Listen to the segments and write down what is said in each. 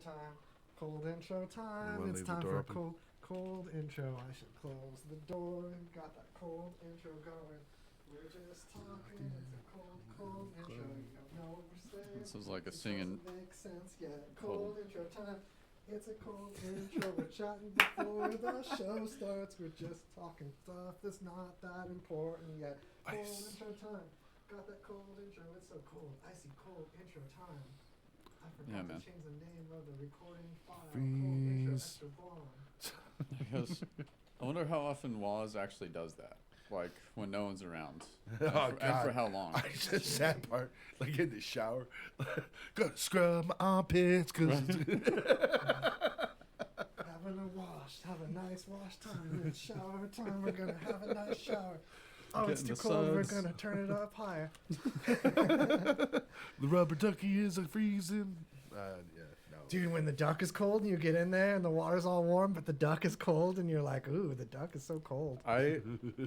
time. Cold intro time. Wanna It's leave the time door for a open? cold intro. I should close the door. Got that cold intro going. We're just talking. It's a cold intro. You don't know what we're saying. This is like a It singing. doesn't make sense yet. Cold intro time. It's a cold intro. We're chatting before the show starts. We're just talking stuff that's not that important yet. Cold intro time. Got that cold intro. It's so cold. Icy cold intro time. I forgot to change the name of the recording file. Cold intro extra long. Because I wonder how often Waz actually does that. Like when no one's around. Oh, and for how long? I just that part, like in the shower, gotta scrub my armpits cause Having a wash, have a nice wash time. It's shower time. We're gonna have a nice shower. Oh, it's too cold. We're gonna turn it up higher. the rubber ducky is freezing. Yeah, no. Dude, when the duck is cold and you get in there and the water's all warm, but the duck is cold and you're like, ooh, the duck is so cold. I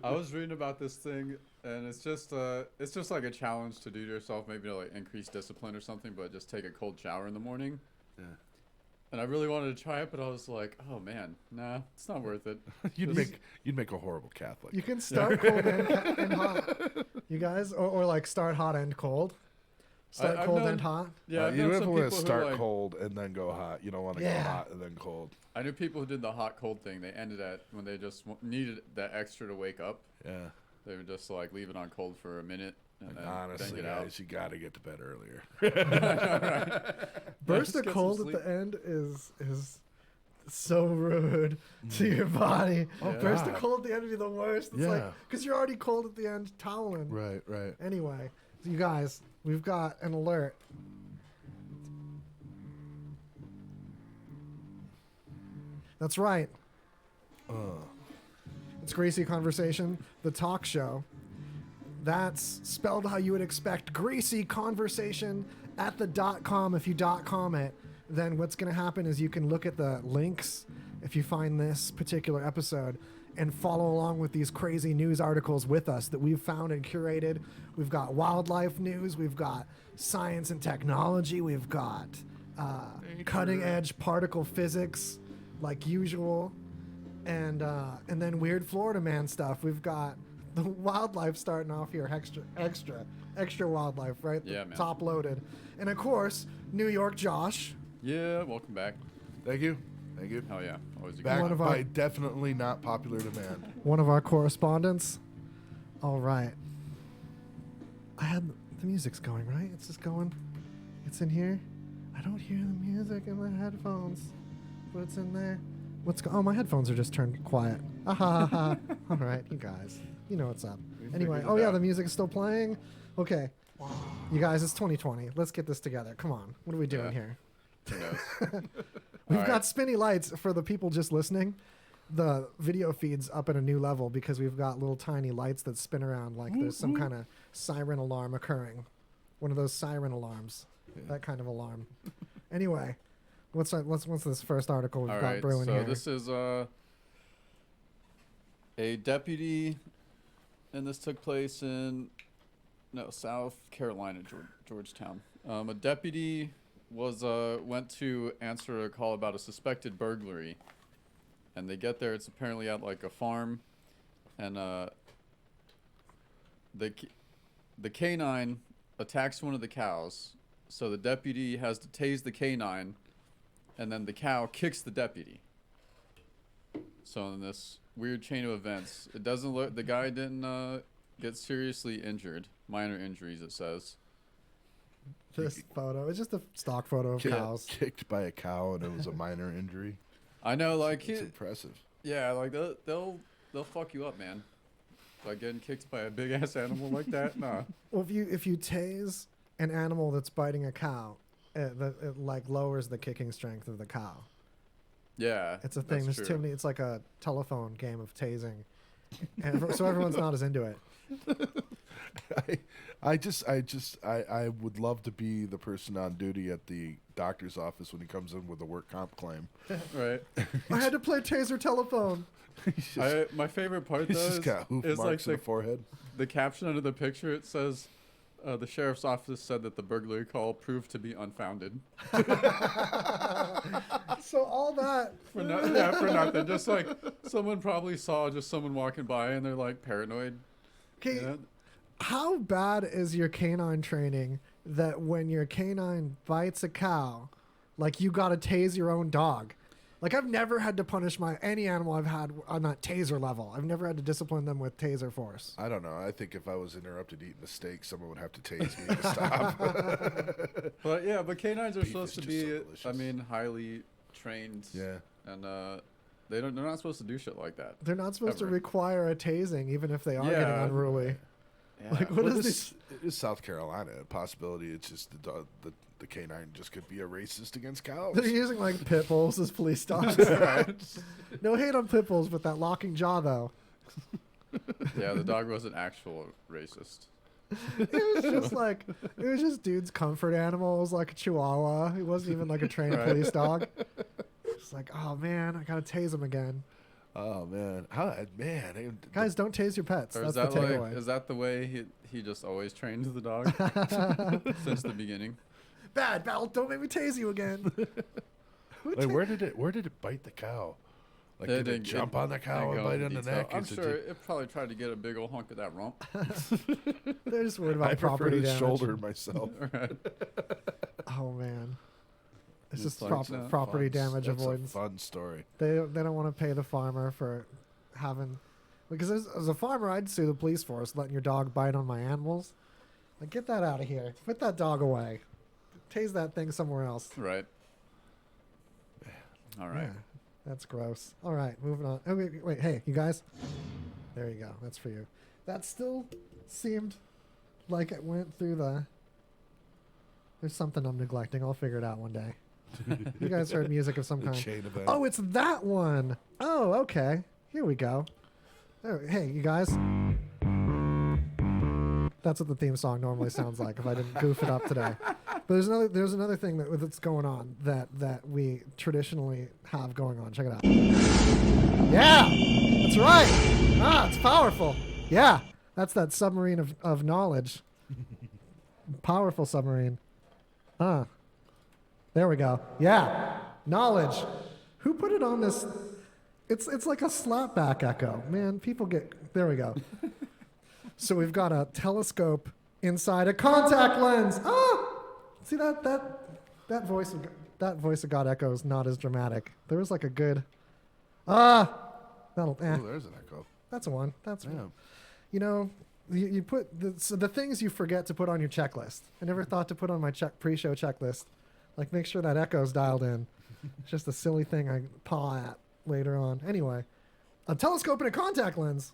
was reading about this thing, and it's just like a challenge to do to yourself, maybe to like increase discipline or something, but just take a cold shower in the morning. Yeah. And I really wanted to try it, but I was like, oh man, nah, it's not worth it. You'd make a horrible Catholic. You can start cold and hot. You guys, or like start hot and cold. Start cold and hot. Yeah, you don't want to people start like, cold and then go hot. You don't want to go hot and then cold. I knew people who did the hot cold thing. They ended at when they just needed that extra to wake up. Yeah. They would just like leave it on cold for a minute and then honestly, get guys, out. you got to get to bed earlier. Burst of cold at the end is so rude to your body. Oh, Burst God. of cold at the end would be the worst. It's like, because you're already cold at the end, toweling. Right. Anyway, so you guys, we've got an alert. That's right. It's Greasy Conversation, the talk show. That's spelled how you would expect. Greasy Conversation at the .com. If you .com it, then what's going to happen is you can look at the links if you find this particular episode and follow along with these crazy news articles with us that we've found and curated. We've got wildlife news. We've got science and technology. We've got cutting edge particle physics like usual. And then weird Florida man stuff. We've got the wildlife starting off here, extra wildlife, right? Yeah, man. Top loaded. And of course, New York Josh. Yeah, welcome back. Thank you. Hell yeah, always a good Back One of by our- definitely not popular demand. One of our correspondents. All right. I had the music's going, right? It's just going. It's in here. I don't hear the music in my headphones, but it's in there. Oh, my headphones are just turned quiet. Ah, ha, ha, ha. All right, you guys. You know what's up. Anyway, figured it out. the music is still playing. Okay. You guys, it's 2020. Let's get this together. Come on. What are we doing here? Who knows? We've All got right. spinny lights for the people just listening. The video feed's up at a new level because we've got little tiny lights that spin around like there's some kind of siren alarm occurring. One of those siren alarms. That kind of alarm. Anyway, what's this first article we've All got right, brewing so here? this is a deputy, and this took place in South Carolina, Georgetown. A deputy went to answer a call about a suspected burglary, and they get there. It's apparently at like a farm, and the canine attacks one of the cows. So the deputy has to tase the canine, and then the cow kicks the deputy. So in this weird chain of events, it doesn't look. The guy didn't get seriously injured. Minor injuries, it says. This photo. It's just a stock photo of cows. Kicked by a cow and it was a minor injury. I know, like It's impressive. yeah, like they'll fuck you up, man. Like getting kicked by a big ass animal like that, nah. Well, if you tase an animal that's biting a cow, it like lowers the kicking strength of the cow. Yeah, It's a thing. that's There's true. too many. It's like a telephone game of tasing, and so everyone's not as into it. I would love to be the person on duty at the doctor's office when he comes in with a work comp claim. Right. I had to play taser telephone. My favorite part He's though just got hoof is marks like in the forehead. the caption under the picture. It says, The sheriff's office said that the burglary call proved to be unfounded. So all that For nothing. Just like someone probably saw just someone walking by and they're like paranoid. Okay, You know? how bad is your canine training that when your canine bites a cow, like you gotta tase your own dog? Like I've never had to punish any animal I've had on that taser level. I've never had to discipline them with taser force. I don't know. I think if I was interrupted eating a steak, someone would have to tase me to stop. But canines are Beef supposed is to just so be, delicious. highly trained. Yeah. And they're not supposed to do shit like that. They're not supposed Ever. to require a tasing, even if they are getting Yeah. unruly. Yeah. Like, what Well, is this this? is South Carolina. A possibility. It's just the canine just could be a racist against cows. They're using like pit bulls as police dogs. No hate on pit bulls, but that locking jaw though. Yeah, the dog was an actual racist. It was just dude's comfort animal. It was like a chihuahua. He wasn't even like a trained Right. police dog. It's like, oh man, I gotta tase him again. Oh man, Guys, don't tase your pets. Or That's is that the like takeaway. is that the way he just always trained the dog since the beginning? Bad, don't make me tase you again. Like, where did it bite the cow? Like, did it jump on the cow and bite on the neck? I'm Is it sure it probably tried to get a big old hunk of that rump. They're just worried I about prefer property the damage. shoulder myself. Right. Oh man, it's It's just like, property damage That's avoidance. a fun story. They don't want to pay the farmer for having, because as a farmer, I'd sue the police force letting your dog bite on my animals. Like, get that out of here. Put that dog away. Tase that thing somewhere else. Right. All right. Yeah, that's gross. All right, moving on. Oh, wait, hey, you guys. There you go. That's for you. That still seemed like it went through the. There's something I'm neglecting. I'll figure it out one day. You guys heard music of some The kind. chain event. Oh, it's that one. Oh, okay. Here we go. Oh, hey, you guys. That's what the theme song normally sounds like if I didn't goof it up today. But there's another thing that's going on that we traditionally have going on. Check it out. Yeah, that's right. Ah, it's powerful. Yeah, that's that submarine of knowledge. Powerful submarine. There we go. Yeah, knowledge. Who put it on this? It's like a slapback echo. Man, people get. There we go. So we've got a telescope inside a contact lens. Ah! See that voice of God echo is not as dramatic. There was like a good that'll Oh, there's an echo. that's a one. That's Yeah. you know, you put the things you forget to put on your checklist. I never thought to put on my pre-show checklist. Like make sure that echo's dialed in. It's just a silly thing I paw at later on. Anyway, a telescope and a contact lens.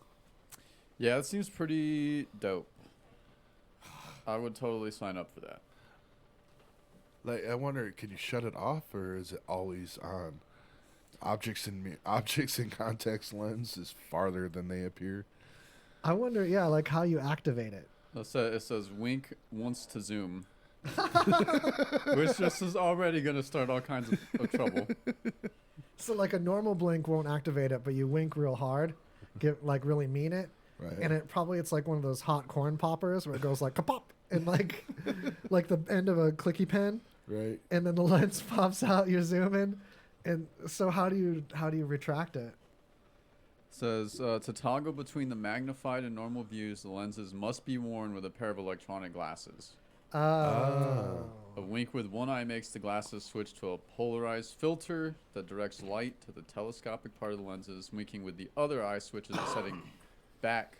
Yeah, it seems pretty dope. I would totally sign up for that. Like, I wonder, can you shut it off, or is it always on? Objects in context lens is farther than they appear. I wonder, yeah, like how you activate it. It says wink wants to zoom. Which just is already going to start all kinds of trouble. So like a normal blink won't activate it, but you wink real hard, really mean it, Right. and it's like one of those hot corn poppers where it goes like kapop and like like the end of a clicky pen, Right. and then the lens pops out. You're zooming, and so how do you retract it? Says to toggle between the magnified and normal views, the lenses must be worn with a pair of electronic glasses. Oh. A wink with one eye makes the glasses switch to a polarized filter that directs light to the telescopic part of the lenses. Winking with the other eye switches the setting back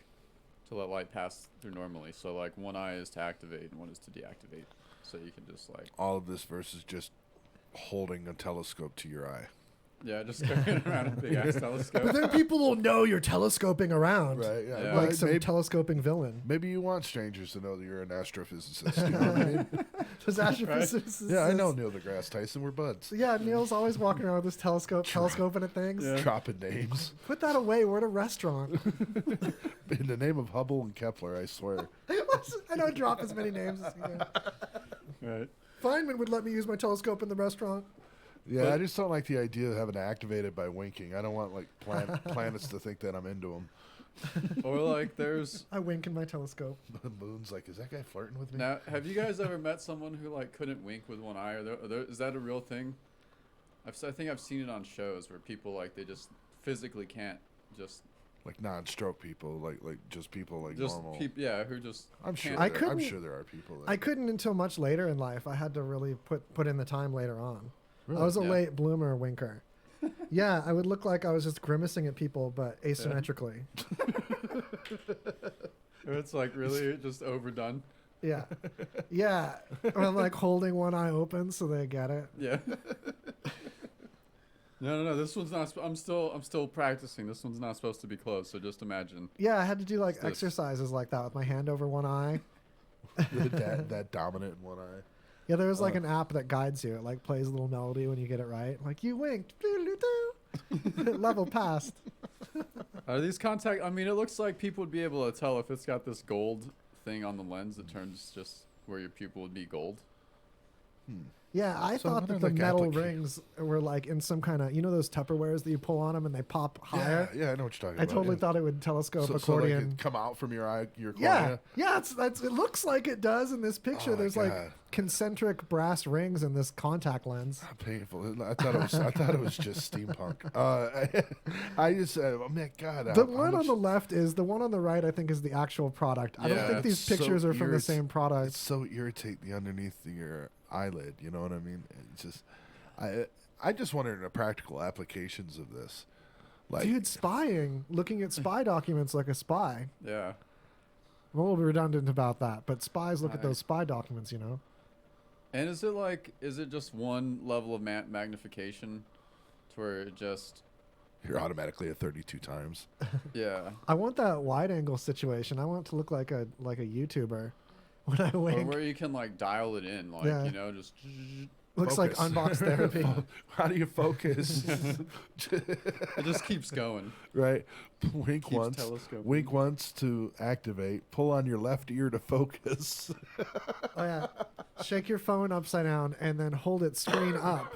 to let light pass through normally. So like one eye is to activate and one is to deactivate. So you can just like All of this versus just holding a telescope to your eye. just carrying around a big ass telescope. But then people will know you're telescoping around, Right. Yeah. Yeah. Well, like some maybe, telescoping villain. maybe you want strangers to know that you're an astrophysicist. You know what I mean? Does astrophysicists? Yeah, I know Neil deGrasse Tyson. We're buds. Yeah, Neil's always walking around with this telescoping at things. Yeah. Dropping names. Put that away. We're at a restaurant. In the name of Hubble and Kepler, I swear. I don't drop as many names as you can. Right. Feynman would let me use my telescope in the restaurant. Yeah, I just don't like the idea of having to activate it by winking. I don't want like planets to think that I'm into them. Or like there's I wink in my telescope. The moon's like, is that guy flirting with me? now. Have you guys ever met someone who like couldn't wink with one eye? Is that a real thing? I think I've seen it on shows where people like they just physically can't just Like non-stroke people, like just people like just normal. yeah, who just I'm sure. can't- I I'm couldn't- sure there are people. That I couldn't until much later in life. I had to really put in the time later on. Really? I was a Yeah. late bloomer winker. Yeah, I would look like I was just grimacing at people, but asymmetrically. It's like really just overdone. Yeah. Yeah. Or I'm like holding one eye open so they get it. Yeah. No. This one's not. I'm still practicing. This one's not supposed to be closed. So just imagine. Yeah, I had to do like It's this. exercises like that with my hand over one eye. that dominant in one eye. Yeah, there was like an app that guides you. It like plays a little melody when you get it right. Like you winked. Level passed. Are these contact? I mean, it looks like people would be able to tell if it's got this gold thing on the lens that turns just where your pupil would be gold. Yeah, I So thought what that are, the like, metal applica- rings were like in some kind of, you know, those Tupperwares that you pull on them and they pop higher. Yeah, I know what you're talking I about. totally yeah. thought it would telescope So like accordion. it come out from your eye, your Yeah, cornea. yeah, it looks like it does in this picture. Oh my There's God. like concentric brass rings in this contact lens. How painful. I thought it was just steampunk. I just oh man, God. The one on the left is the one on the right. I think is the actual product. I don't Yeah, think these it's so pictures are from the irrit- same product. It's so irritating underneath your eyelid. You know what I mean? It's just, I just wondered the practical applications of this. Like, Dude, spying, looking at spy documents like a spy. Yeah. I'm a little bit redundant about that, but spies look at Right. those spy documents, you know. And is it just one level of magnification, to where it just you're automatically at 32 times. yeah. I want that wide angle situation. I want it to look like a YouTuber when I Or wink. where you can like dial it in, like Yeah. you know, just Looks like Focus. unbox therapy. How do you focus? it just keeps going. Right. Wink Keeps once. telescoping. Wink once to activate. Pull on your left ear to focus. Oh yeah. Shake your phone upside down and then hold it screen up.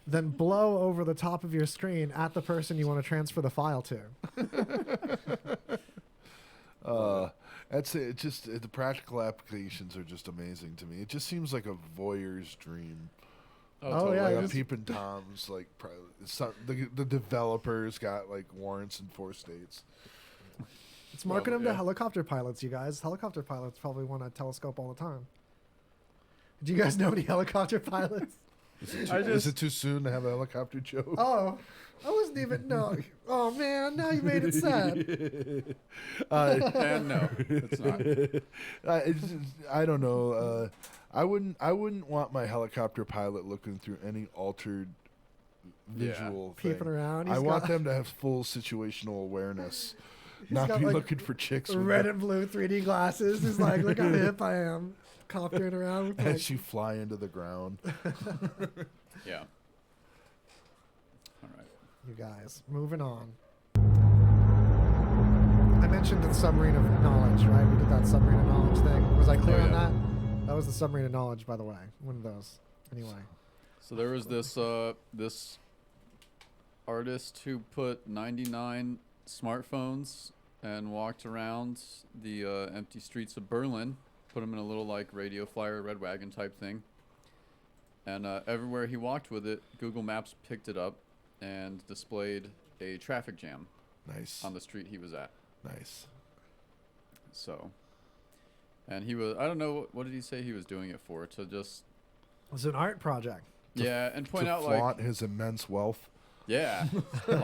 Then blow over the top of your screen at the person you want to transfer the file to. That's it. Just the practical applications are just amazing to me. It just seems like a voyeur's dream. Oh, totally. yeah, Like it a just- peeping toms. Like the developers got like warrants in 4 states. It's marking Well, them to yeah. helicopter pilots, you guys. Helicopter pilots probably want a telescope all the time. Do you guys know any helicopter pilots? Is it too soon to have a helicopter joke? Oh, I wasn't even no. Oh man, now you made it sad. And no, it's not. I don't know. I wouldn't want my helicopter pilot looking through any altered visual thing. Peeping around. I He's want got them to have full situational awareness, not got, be like, looking for chicks with red the- and blue 3D glasses. He's like, look how hip I am. Coptering around with like, as you fly into the ground. Yeah. All right. you guys. Moving on. I mentioned the submarine of knowledge, right? We did that submarine of knowledge thing. Was I clear Oh, on yeah. that? That was the submarine of knowledge, by the way. One of those. Anyway. So there was this this artist who put 99 smartphones and walked around the empty streets of Berlin, put them in a little like radio flyer, red wagon type thing. And everywhere he walked with it, Google Maps picked it up and displayed a traffic jam Nice, on the street he was at. nice. So, and he was, I don't know, what did he say he was doing it for? To just, It was an art project. yeah, and point to out flaunt like, his immense wealth. yeah. I'm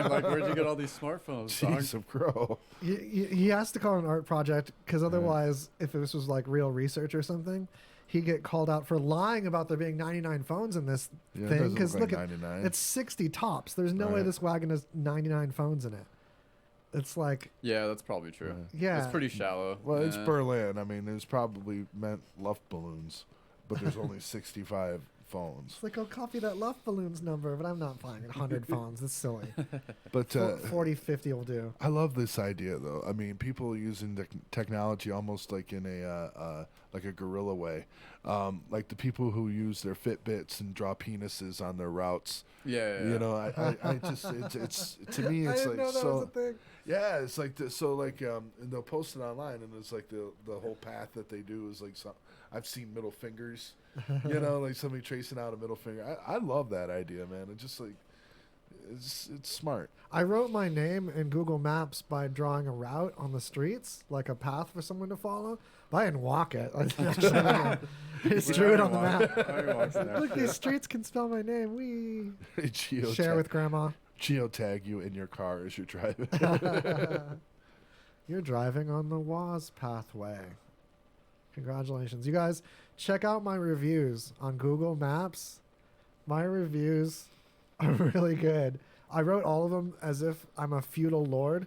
like, where'd you get all these smartphones, dog? Jeez of crow. He has to call it an art project because otherwise, if this was like real research or something, he'd get called out for lying about there being 99 phones in this Yeah, it thing. doesn't Because look look, like at 99. it's 60 tops. There's no way Right. this wagon has 99 phones in it. It's like, Yeah, that's probably true. yeah. It's pretty shallow. Well, it's Uh, Berlin. I mean, there's probably meant luft balloons, but there's only 65 phones. It's like, I'll copy that Love Balloons number, but I'm not buying 100 phones. It's silly. But 40, 50 will do. I love this idea, though. I mean, people using the technology almost like in a guerrilla way. Like the people who use their Fitbits and draw penises on their routes. Yeah. You know, I just it's to me I it's didn't like know that so. was a thing. Yeah, it's like and they'll post it online, and it's like the whole path that they do is like I've seen middle fingers, you know, like somebody tracing out a middle finger. I love that idea, man. It just like it's smart. I wrote my name in Google Maps by drawing a route on the streets, like a path for someone to follow. But I didn't walk it. I just drew it on the map. Look, these streets can spell my name. We share with Grandma. Geotag you in your car as you're driving. You're driving on the Waz pathway. Congratulations. You guys, check out my reviews on Google Maps. My reviews are really good. I wrote all of them as if I'm a feudal lord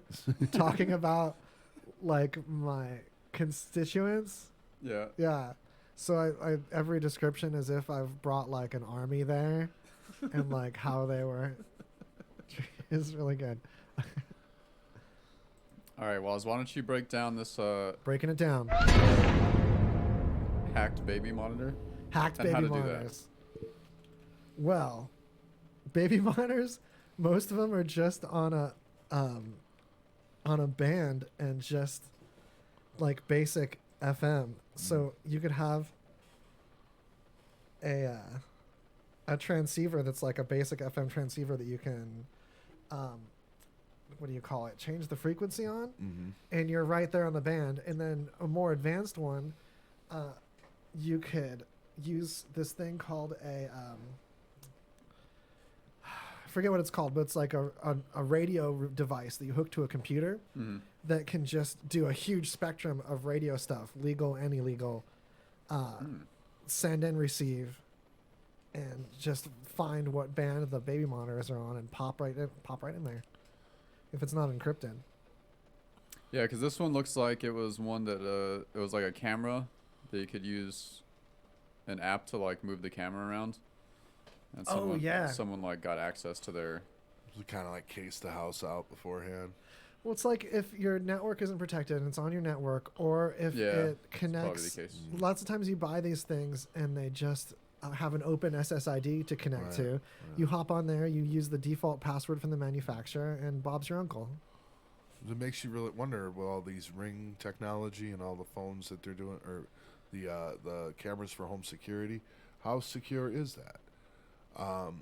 talking about like my constituents. Yeah. Yeah. So I every description as if I've brought like an army there and like how they were. It's really good. All right, Waz, why don't you break down this Breaking it down. hacked baby monitor? Hacked And how baby to do that. monitors. Well, baby monitors, most of them are just on a band and just like basic FM. So you could have a transceiver that's like a basic FM transceiver that you can what do you call it? Change the frequency on, and you're right there on the band. And then a more advanced one, you could use this thing called a I forget what it's called, but it's like a radio device that you hook to a computer that can just do a huge spectrum of radio stuff, legal and illegal, send and receive, and just find what band the baby monitors are on and pop right in there if it's not encrypted. Yeah, because this one looks like it was one that it was like a camera that you could use an app to like move the camera around. And someone like got access to their. So kind of like case the house out beforehand. Well, it's like if your network isn't protected and it's on your network, or if it connects. That's probably the case. Lots of times you buy these things and they just have an open SSID to connect to. Right. You hop on there, you use the default password from the manufacturer, and Bob's your uncle. It makes you really wonder with all these Ring technology and all the phones that they're doing, or the cameras for home security. How secure is that?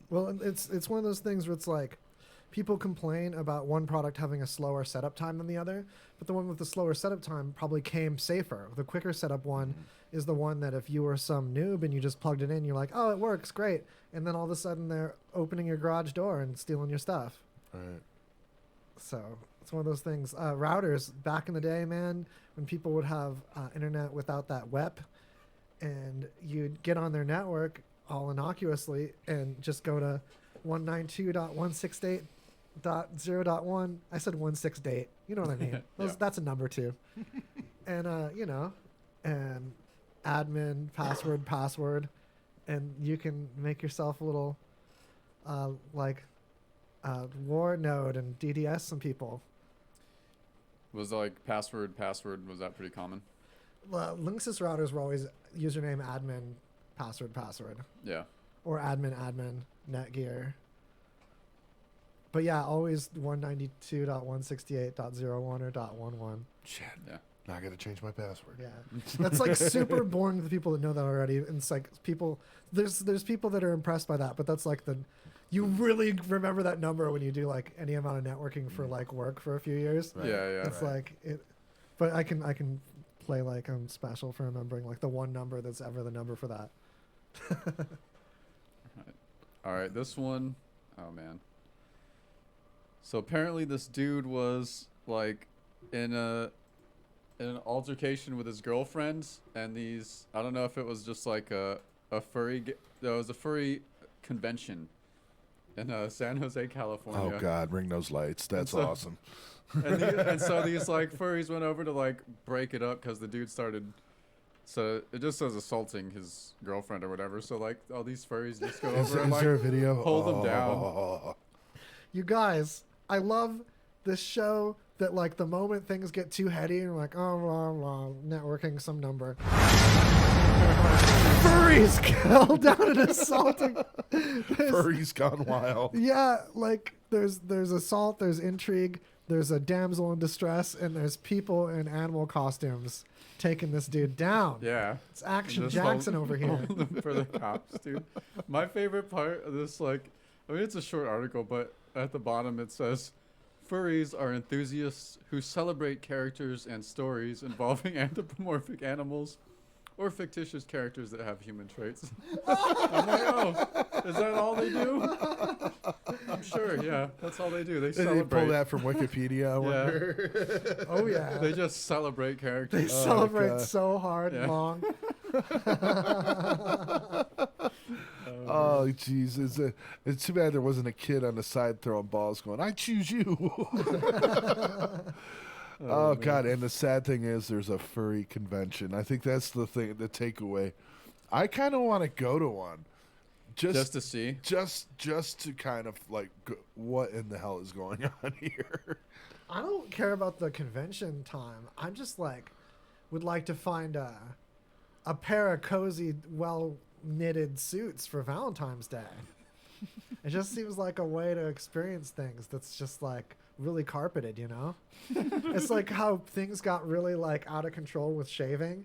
Well, it's one of those things where it's like people complain about one product having a slower setup time than the other, but the one with the slower setup time probably came safer. The quicker setup one is the one that if you were some noob and you just plugged it in, you're like, oh, it works, great. And then all of a sudden they're opening your garage door and stealing your stuff. Right. So it's one of those things. Routers, back in the day, man, when people would have internet without that WEP, and you'd get on their network all innocuously and just go to 192.168.0.1. I said 168. You know what I mean? That's a number too. And, and admin, password, and you can make yourself a little, war node and DDS some people. Was like password, was that pretty common? Linksys routers were always username admin, password. Yeah. Or admin, Netgear. But yeah, always 192.168.0.1 or .11. Shit. Yeah. Now I got to change my password. Yeah. That's like super boring to the people that know that already. And it's like there's people that are impressed by that, but that's like you really remember that number when you do like any amount of networking for like work for a few years. Right. Yeah. It's like it, but I can play like I'm special for remembering like the one number that's ever the number for that. All right, this one, oh man. So apparently this dude was like in an altercation with his girlfriend, and I don't know if it was just like a furry, there was a furry convention in San Jose, California. Oh God, ring those lights. That's awesome. And so these like furries went over to like break it up because the dude started So it just says assaulting his girlfriend or whatever. So like all these furries just go Is, over and is like there a video? hold them down. You guys, I love this show that like the moment things get too heady and we're like, oh, blah, blah, networking some number. Furries go down and assaulting. Furries gone wild. Yeah, like there's assault, there's intrigue, there's a damsel in distress, and there's people in animal costumes taking this dude down. Yeah. It's Action Just Jackson hold- over here. hold them for the cops, dude. My favorite part of this, like, I mean, it's a short article, but at the bottom it says, furries are enthusiasts who celebrate characters and stories involving anthropomorphic animals or fictitious characters that have human traits. I'm like, oh, is that all they do? I'm sure, yeah, that's all they do. They Did they celebrate. pull that from Wikipedia? I wonder. Oh yeah. They just celebrate They characters. celebrate God. so hard and Yeah. long. Oh, jeez. It's too bad there wasn't a kid on the side throwing balls going, I choose you. Oh, man. God. And the sad thing is there's a furry convention. I think that's the thing, the takeaway. I kind of want to go to one. Just to see. Just to kind of like, what in the hell is going on here? I don't care about the convention time. I'm just like, would like to find a pair of cozy, well knitted suits for Valentine's Day. It just seems like a way to experience things that's just like really carpeted, you know? It's like how things got really like out of control with shaving.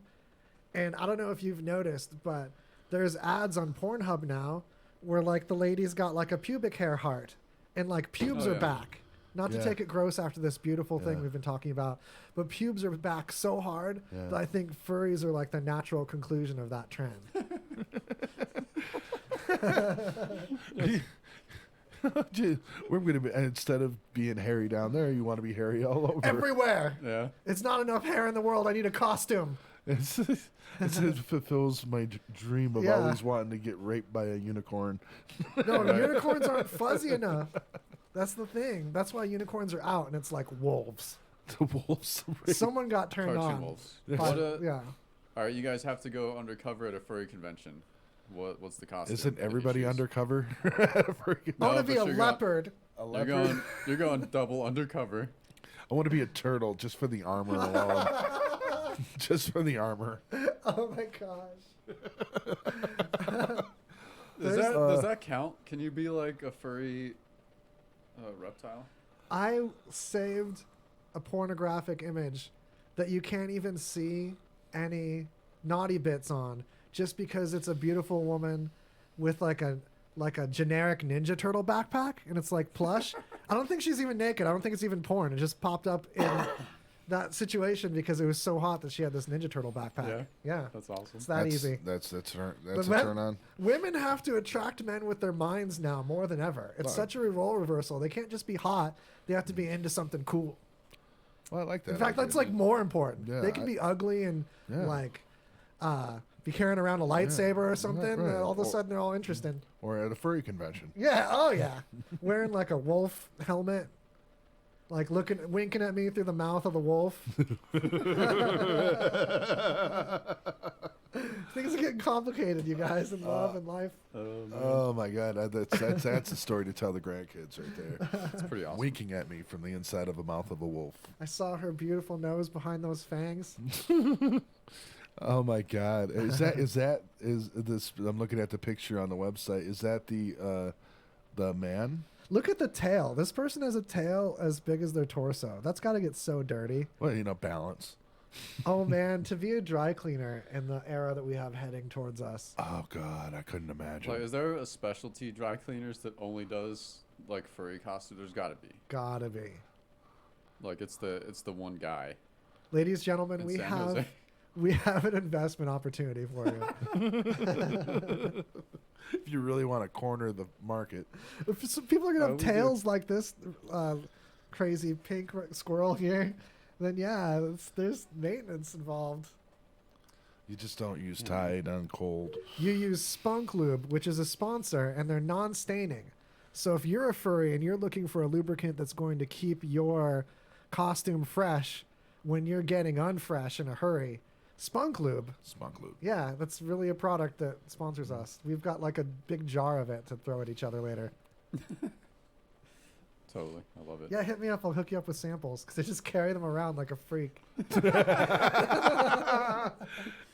And I don't know if you've noticed, but there's ads on Pornhub now where like the ladies got like a pubic hair heart and like pubes Oh, are yeah. back. Not to Yeah. take it gross after this beautiful thing Yeah. we've been talking about, but pubes are back so hard Yeah. that I think furries are like the natural conclusion of that trend. We're going to be, instead of being hairy down there, you want to be hairy all over. Everywhere. Yeah. It's not enough hair in the world. I need a costume. It fulfills my dream of Yeah. always wanting to get raped by a unicorn. No, Right. unicorns aren't fuzzy enough. That's the thing. That's why unicorns are out, and it's like wolves. The wolves. Someone got turned Cartoon on. wolves. by- What yeah. all right, you guys have to go undercover at a furry convention. What's the costume? Isn't that you everybody choose? undercover? I No, want to be but a you're leopard. You're going double undercover. I want to be a turtle just for the armor alone. Just for the armor. Oh my gosh. Does that count? Can you be like a furry reptile? I saved a pornographic image that you can't even see any naughty bits on just because it's a beautiful woman with like a generic Ninja Turtle backpack and it's like plush. I don't think she's even naked. I don't think it's even porn. It just popped up in that situation because it was so hot that she had this Ninja Turtle backpack. Yeah. That's awesome. It's that easy. That's a But turn on. Women have to attract men with their minds now more than ever. It's Well- such a role reversal. They can't just be hot. They have to be into something cool. Well, I like that. In fact, idea. that's like more important. Yeah, They can be ugly and Yeah. like be carrying around a lightsaber or something. right. And all of a Or- sudden, they're all interested. Or at a furry convention. Yeah. Oh yeah. Wearing like a wolf helmet, like winking at me through the mouth of the wolf. Things are getting complicated, you guys, in love and life. Oh my God, that's a story to tell the grandkids right there. That's pretty awesome. Winking at me from the inside of the mouth of a wolf. I saw her beautiful nose behind those fangs. Oh my God, is this? I'm looking at the picture on the website. Is that the man? Look at the tail. This person has a tail as big as their torso. That's got to get so dirty. Well, balance. Oh man, to be a dry cleaner in the era that we have heading towards us. Oh God, I couldn't imagine. Like, is there a specialty dry cleaners that only does like furry costumes? There's got to be. Gotta be. Like it's the one guy. Ladies, gentlemen, in we San have Jose. we have an investment opportunity for you. If you really want to corner the market, If some people are gonna have we do. tails like this crazy pink squirrel here, then yeah, there's maintenance involved. you just don't use Tide on cold. You use Spunk Lube, which is a sponsor, and they're non-staining. So if you're a furry and you're looking for a lubricant that's going to keep your costume fresh when you're getting unfresh in a hurry, Spunk Lube. Spunk Lube. Yeah, that's really a product that sponsors us. We've got like a big jar of it to throw at each other later. Totally. I love it. Yeah, hit me up. I'll hook you up with samples because I just carry them around like a freak.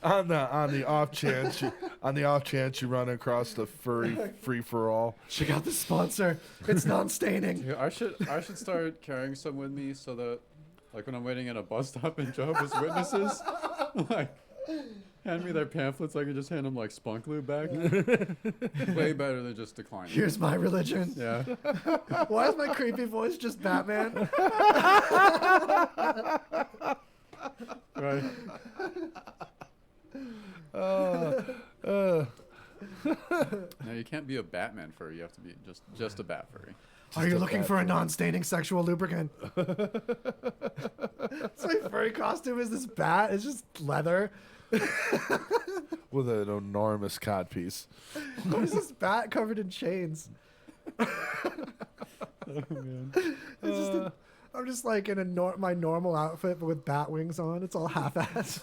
on the off chance you run across the furry free for all. Check out the sponsor. It's non-staining. Yeah, I should start carrying some with me so that, like, when I'm waiting at a bus stop and Jehovah's Witnesses, like, hand me their pamphlets, I can just hand them like Spunk Lube back. Way better than just declining. Here's my religion. Yeah. Why is my creepy voice just Batman? Right. Uh, No, you can't be a Batman furry. You have to be just a bat furry. Are you looking for a non-staining sexual lubricant? So my furry costume is this bat. It's just leather. with an enormous codpiece. What is this bat covered in chains? Oh, man. It's just I'm just like in my normal outfit, but with bat wings on. It's all half-assed.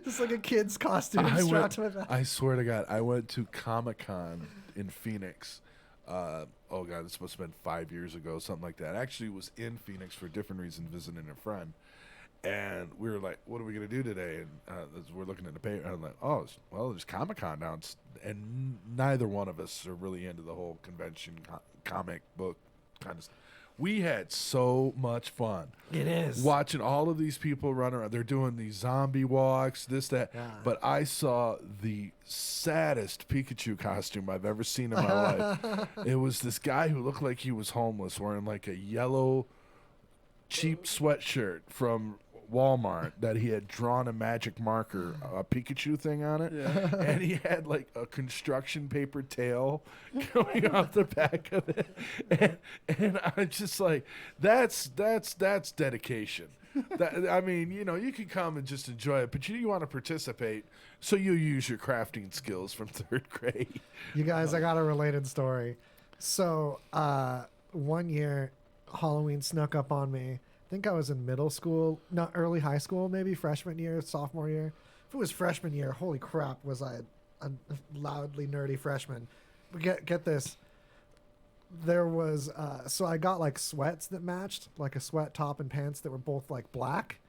Just like a kid's costume strapped to my back. I swear to God, I went to Comic-Con in Phoenix. Oh God, this must have been 5 years ago, something like that. Actually, was in Phoenix for a different reason, visiting a friend. And we were like, what are we going to do today? And we're looking at the paper. And I'm like, there's Comic-Con now. And neither one of us are really into the whole convention comic book kind of stuff. We had so much fun. It is. Watching all of these people run around. They're doing these zombie walks, this, that. Yeah. But I saw the saddest Pikachu costume I've ever seen in my life. It was this guy who looked like he was homeless, wearing like a yellow cheap sweatshirt from Walmart that he had drawn a magic marker, a Pikachu thing on it. Yeah. And he had like a construction paper tail going off the back of it. And I'm just like, that's dedication. I mean, you can come and just enjoy it, but you want to participate, so you use your crafting skills from 3rd grade. You guys, I got a related story. So, one year, Halloween snuck up on me. I think I was in middle school, not early high school, maybe freshman year, sophomore year. If it was freshman year, holy crap, was I a loudly nerdy freshman. But get this. There was, so I got like sweats that matched, like a sweat top and pants that were both like black.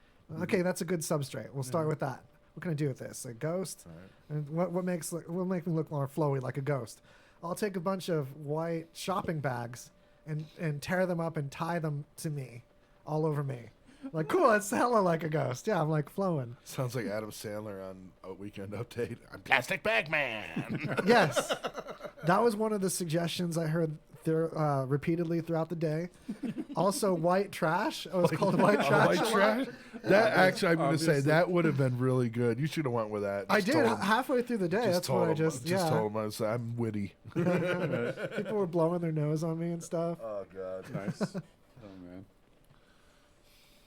Okay, that's a good substrate. We'll start with that. What can I do with this? A ghost? Right. And what will make me look more flowy like a ghost? I'll take a bunch of white shopping bags and tear them up and tie them to me, all over me. Like, cool, it's hella like a ghost. Yeah, I'm like flowing. Sounds like Adam Sandler on a Weekend Update. I'm Plastic Bag Man. Yes. That was one of the suggestions I heard repeatedly throughout the day. Also, white trash. Oh, it's called white trash. White trash? That actually, I'm going to say, Obviously. that would have been really good. You should have went with that. I Just did told him- halfway through the day. That's what I just told him I was, I'm witty. People were blowing their nose on me and stuff. Oh, God. Nice. Oh, man.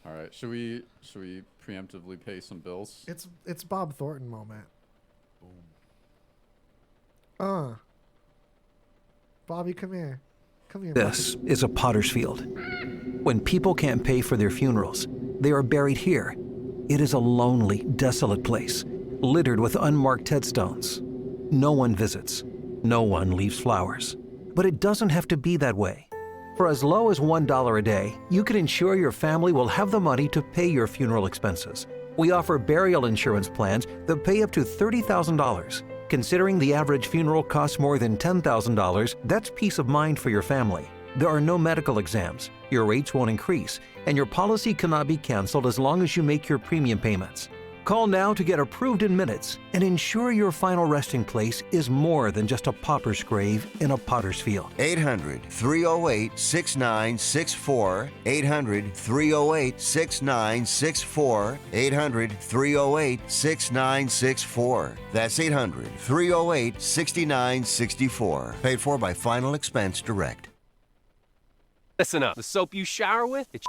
All right. Should we preemptively pay some bills? It's Bob Thornton moment. Boom. Bobby, come here. Come here. This is a potter's field. When people can't pay for their funerals, they are buried here. It is a lonely, desolate place, littered with unmarked headstones. No one visits. No one leaves flowers. But it doesn't have to be that way. For as low as $1 a day, you can ensure your family will have the money to pay your funeral expenses. We offer burial insurance plans that pay up to $30,000. Considering the average funeral costs more than $10,000, that's peace of mind for your family. There are no medical exams, your rates won't increase, and your policy cannot be canceled as long as you make your premium payments. Call now to get approved in minutes and ensure your final resting place is more than just a pauper's grave in a potter's field. 800-308-6964. 800-308-6964. 800-308-6964. That's 800-308-6964. Paid for by Final Expense Direct. Listen up. The soap you shower with, it's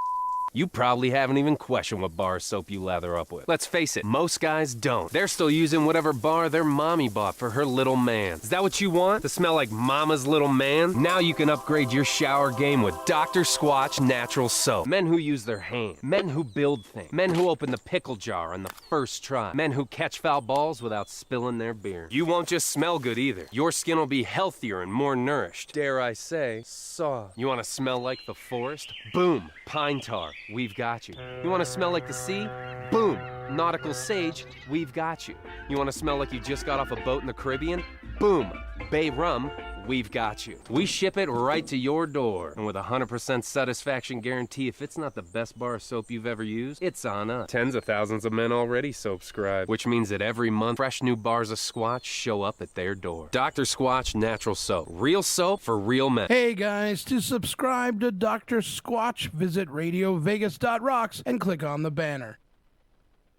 You probably haven't even questioned what bar soap you lather up with. Let's face it, most guys don't. They're still using whatever bar their mommy bought for her little man. Is that what you want? To smell like mama's little man? Now you can upgrade your shower game with Dr. Squatch Natural Soap. Men who use their hands. Men who build things. Men who open the pickle jar on the first try. Men who catch foul balls without spilling their beer. You won't just smell good either. Your skin will be healthier and more nourished. Dare I say, soft. You want to smell like the forest? Boom, pine tar. We've got you. You want to smell like the sea? Boom, nautical sage. We've got you. You want to smell like you just got off a boat in the Caribbean? Boom, bay rum. We've got you. We ship it right to your door. And with a 100% satisfaction guarantee, if it's not the best bar of soap you've ever used, it's on us. Tens of thousands of men already soapscribe, which means that every month, fresh new bars of Squatch show up at their door. Dr. Squatch Natural Soap. Real soap for real men. Hey guys, to subscribe to Dr. Squatch, visit RadioVegas.rocks and click on the banner.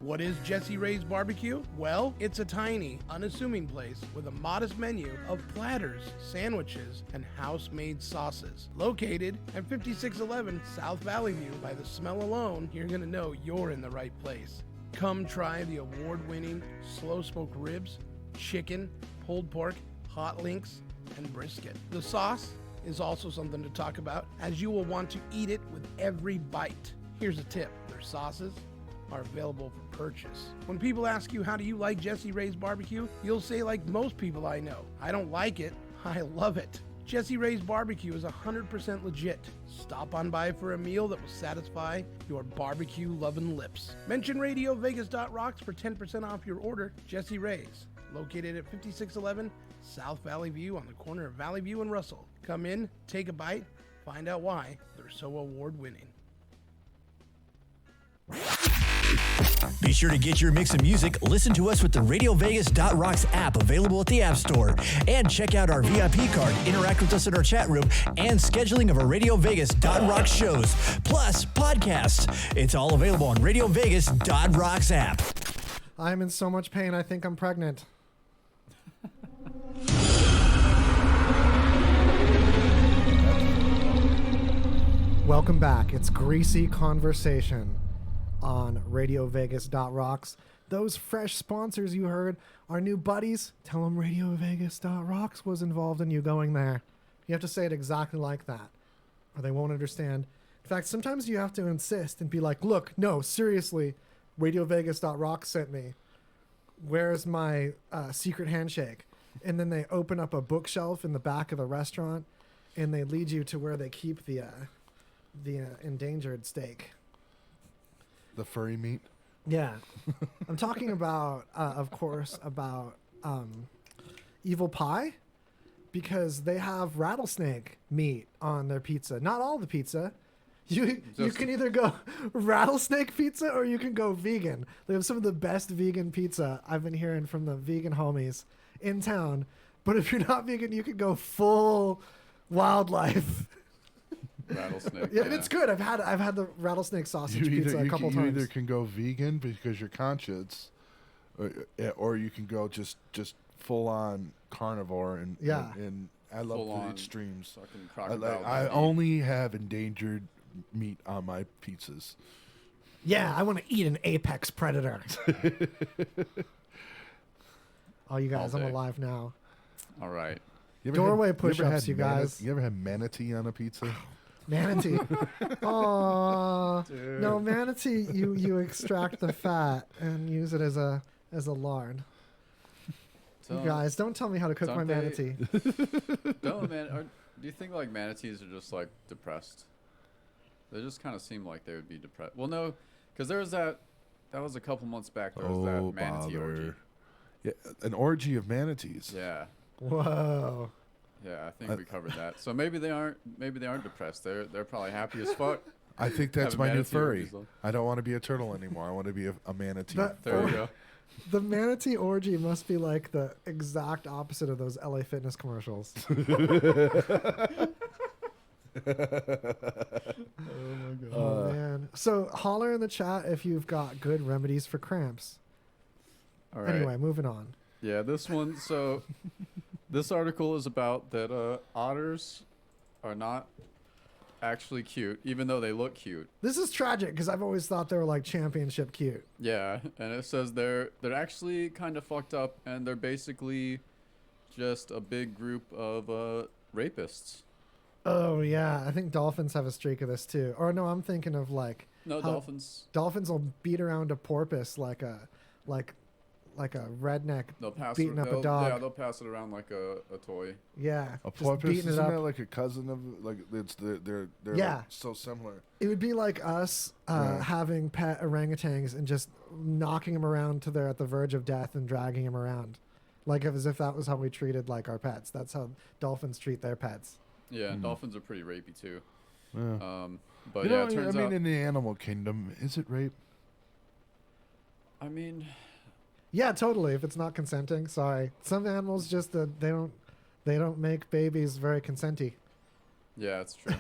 What is Jesse Ray's Barbecue? Well, it's a tiny, unassuming place with a modest menu of platters, sandwiches, and house-made sauces. Located at 5611 South Valley View, by the smell alone, you're gonna know you're in the right place. Come try the award-winning slow-smoked ribs, chicken, pulled pork, hot links, and brisket. The sauce is also something to talk about, as you will want to eat it with every bite. Here's a tip. Their sauces are available for purchase. When people ask you, how do you like Jesse Ray's Barbecue? You'll say, like most people I know, I don't like it, I love it. Jesse Ray's Barbecue is 100% legit. Stop on by for a meal that will satisfy your barbecue-loving lips. Mention RadioVegas.rocks for 10% off your order. Jesse Ray's, located at 5611 South Valley View on the corner of Valley View and Russell. Come in, take a bite, find out why they're so award-winning. Be sure to get your mix of music. Listen to us with the RadioVegas.rocks app available at the App Store. And check out our VIP card, interact with us in our chat room, and scheduling of our RadioVegas.rocks shows, plus podcasts. It's all available on RadioVegas.rocks app. I'm in so much pain, I think I'm pregnant. Welcome back. It's Greasy Conversation on RadioVegas.rocks. Those fresh sponsors you heard are new buddies. Tell them RadioVegas.rocks was involved in you going there. You have to say it exactly like that, or they won't understand. In fact, sometimes you have to insist and be like, look, no, seriously, RadioVegas.rocks sent me. Where's my secret handshake? And then they open up a bookshelf in the back of the restaurant, and they lead you to where they keep the endangered steak. The furry meat. Yeah. I'm talking about, of course, about Evil Pie, because they have rattlesnake meat on their pizza. Not all the pizza. You can either go rattlesnake pizza or you can go vegan. They have some of the best vegan pizza I've been hearing from the vegan homies in town. But if you're not vegan, you can go full wildlife. Rattlesnake. Yeah, and it's good. I've had the rattlesnake sausage pizza a couple times. You either can go vegan because you're conscious, or you can go just full on carnivore and I love the extremes. I only have endangered meat on my pizzas. Yeah, I want to eat an apex predator. Oh, you guys, I'm alive now. All right. Doorway push-ups, you guys. You ever had manatee on a pizza? Manatee. Oh no, manatee. You extract the fat and use it as a lard. You guys, don't tell me how to cook my manatee. Do you think like manatees are just like depressed? They just kind of seem like they would be depressed. Well, no, because there was that was a couple months back. There was that manatee orgy. Yeah, an orgy of manatees. Yeah. Whoa. Yeah, I think we covered that. So maybe they aren't depressed. They're probably happy as fuck. I think that's my new furry. I don't want to be a turtle anymore. I want to be a manatee. There you go. The manatee orgy must be like the exact opposite of those LA Fitness commercials. Oh my god. Oh man. So holler in the chat if you've got good remedies for cramps. All right. Anyway, moving on. Yeah, this one. So this article is about that otters are not actually cute, even though they look cute. This is tragic because I've always thought they were like championship cute. Yeah, and it says they're actually kind of fucked up, and they're basically just a big group of rapists. Oh yeah, I think dolphins have a streak of this too. Or no, I'm thinking of like No, how dolphins. Dolphins will beat around a porpoise like a redneck They'll pass beating it, up a they'll- dog. Yeah, they'll pass it around like a toy. Yeah, A just porpoise, beating it isn't up. that like a cousin of like it's they're Yeah. like so similar. It would be like us Right. having pet orangutans and just knocking them around till they're at the verge of death and dragging them around, like as if that was how we treated like our pets. That's how dolphins treat their pets. Yeah, and dolphins are pretty rapey too. Yeah. But You yeah, know, it turns I mean, out. in the animal kingdom, is it rape? I mean, Yeah, totally. If it's not consenting, sorry. Some animals just they don't make babies very consenty. yeah, it's true.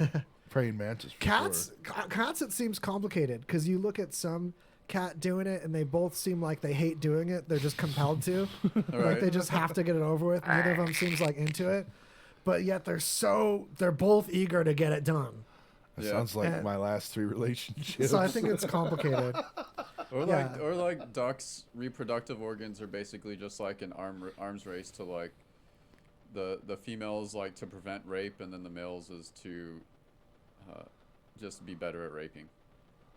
Praying mantis. For Cats, sure. cats, it seems complicated because you look at some cat doing it and they both seem like they hate doing it. They're just compelled to. Like Right. they just have to get it over with. Neither of them seems like into it, but yet they're both eager to get it done. That Yeah. sounds like And- my last 3 relationships. So I think it's complicated. Yeah. Or like ducks' reproductive organs are basically just like an arms race to like the females like to prevent rape, and then the males is to just be better at raping.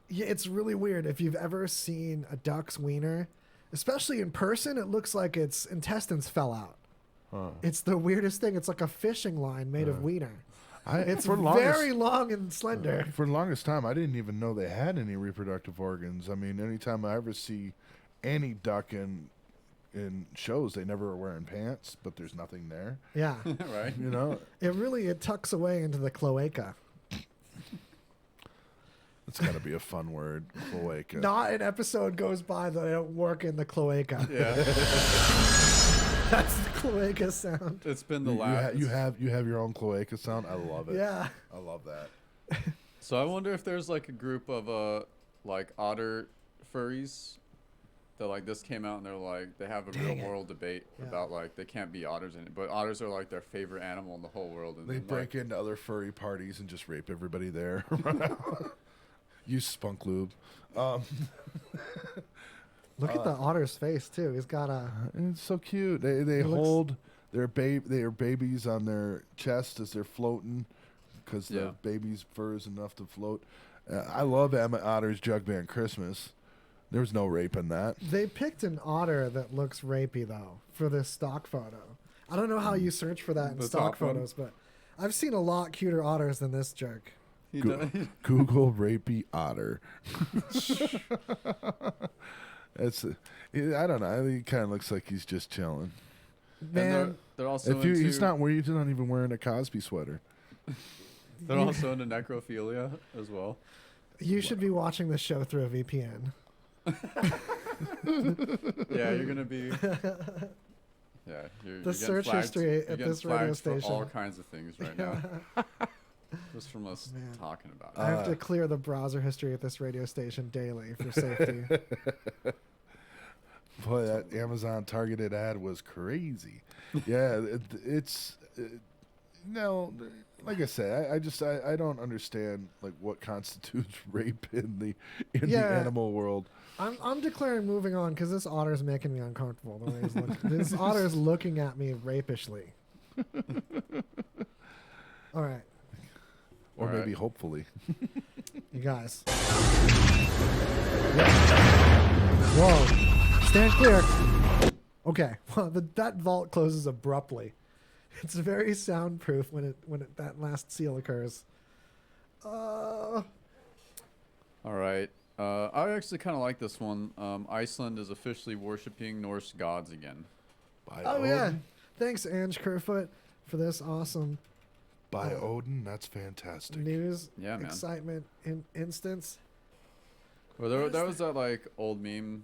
Yeah, it's really weird. If you've ever seen a duck's wiener, especially in person, it looks like its intestines fell out. It's the weirdest thing. It's like a fishing line made of wiener. It's for very long and slender. For the longest time, I didn't even know they had any reproductive organs. I mean, anytime I ever see any duck in shows, they never are wearing pants, but there's nothing there. Yeah. Right? You know, It tucks away into the cloaca. it's got to be a fun word, cloaca. Not an episode goes by that I don't work in the cloaca. Yeah. That's the cloaca sound. It's been the You, last. you have your own cloaca sound. I love it. Yeah. I love that. So I wonder if there's like a group of like otter furries that like this came out and they're like they have a real moral debate about like they can't be otters in it, but otters are like their favorite animal in the whole world. And They then, break into other furry parties and just rape everybody there. Use spunk lube. Look at the otter's face too. He's got a. And it's so cute. They looks- hold their babies on their chest as they're floating because Yeah. the baby's fur is enough to float. I love Emma Otter's Jug Band Christmas. There was no rape in that. They picked an otter that looks rapey though for this stock photo. I don't know how you search for that in The stock top one? photos, but I've seen a lot cuter otters than this jerk. He Go- does- Google rapey otter. It's I don't know. He kind of looks like he's just chilling. and Man, they're also If you, into, he's not even wearing a Cosby sweater. they're also into necrophilia as well. you should be watching this show through a VPN. Yeah, you're gonna be. Yeah, you're The getting search flagged- history you're at getting this radio flagged for all station. kinds of things right now. Just from us Man. talking about I it. have to clear the browser history at this radio station daily for safety. Boy, that Amazon targeted ad was crazy. Yeah, it's no, like I say, I don't understand like what constitutes rape in the Yeah. animal world. I'm declaring moving on because this otter's making me uncomfortable. The way he's looking. This otter's looking at me rapishly. All right, Or All maybe right. hopefully. you guys. Whoa! Stand clear. Okay, well that vault closes abruptly. It's very soundproof when that last seal occurs. All right. I actually kind of like this one. Iceland is officially worshiping Norse gods again. By Oh yeah! Odin. Thanks, Ange Kerfoot, for this awesome By Odin, that's fantastic. news, Yeah, man. excitement, instance. Well, there was that like old meme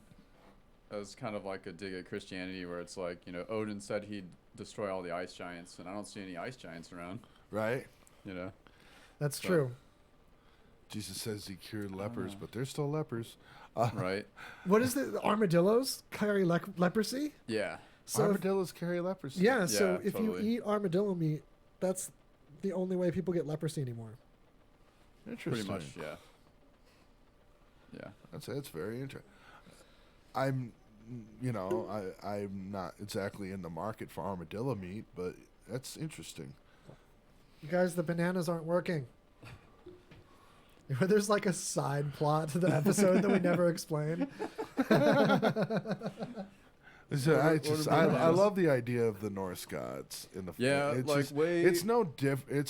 as kind of like a dig at Christianity where it's like, you know, Odin said he'd destroy all the ice giants, and I don't see any ice giants around, Right? you know? That's So- true. Jesus says he cured lepers, but they're still lepers. Right? What is the armadillos carry leprosy? Yeah. So if- Armadillos carry leprosy. yeah, so Yeah, if totally. you eat armadillo meat, that's the only way people get leprosy anymore. Interesting. Pretty much, yeah. Yeah. That's very interesting. I'm not exactly in the market for armadillo meat, but that's interesting. You guys, the bananas aren't working. There's like a side plot to the episode that we never explain. I love the idea of the Norse gods in the it's no it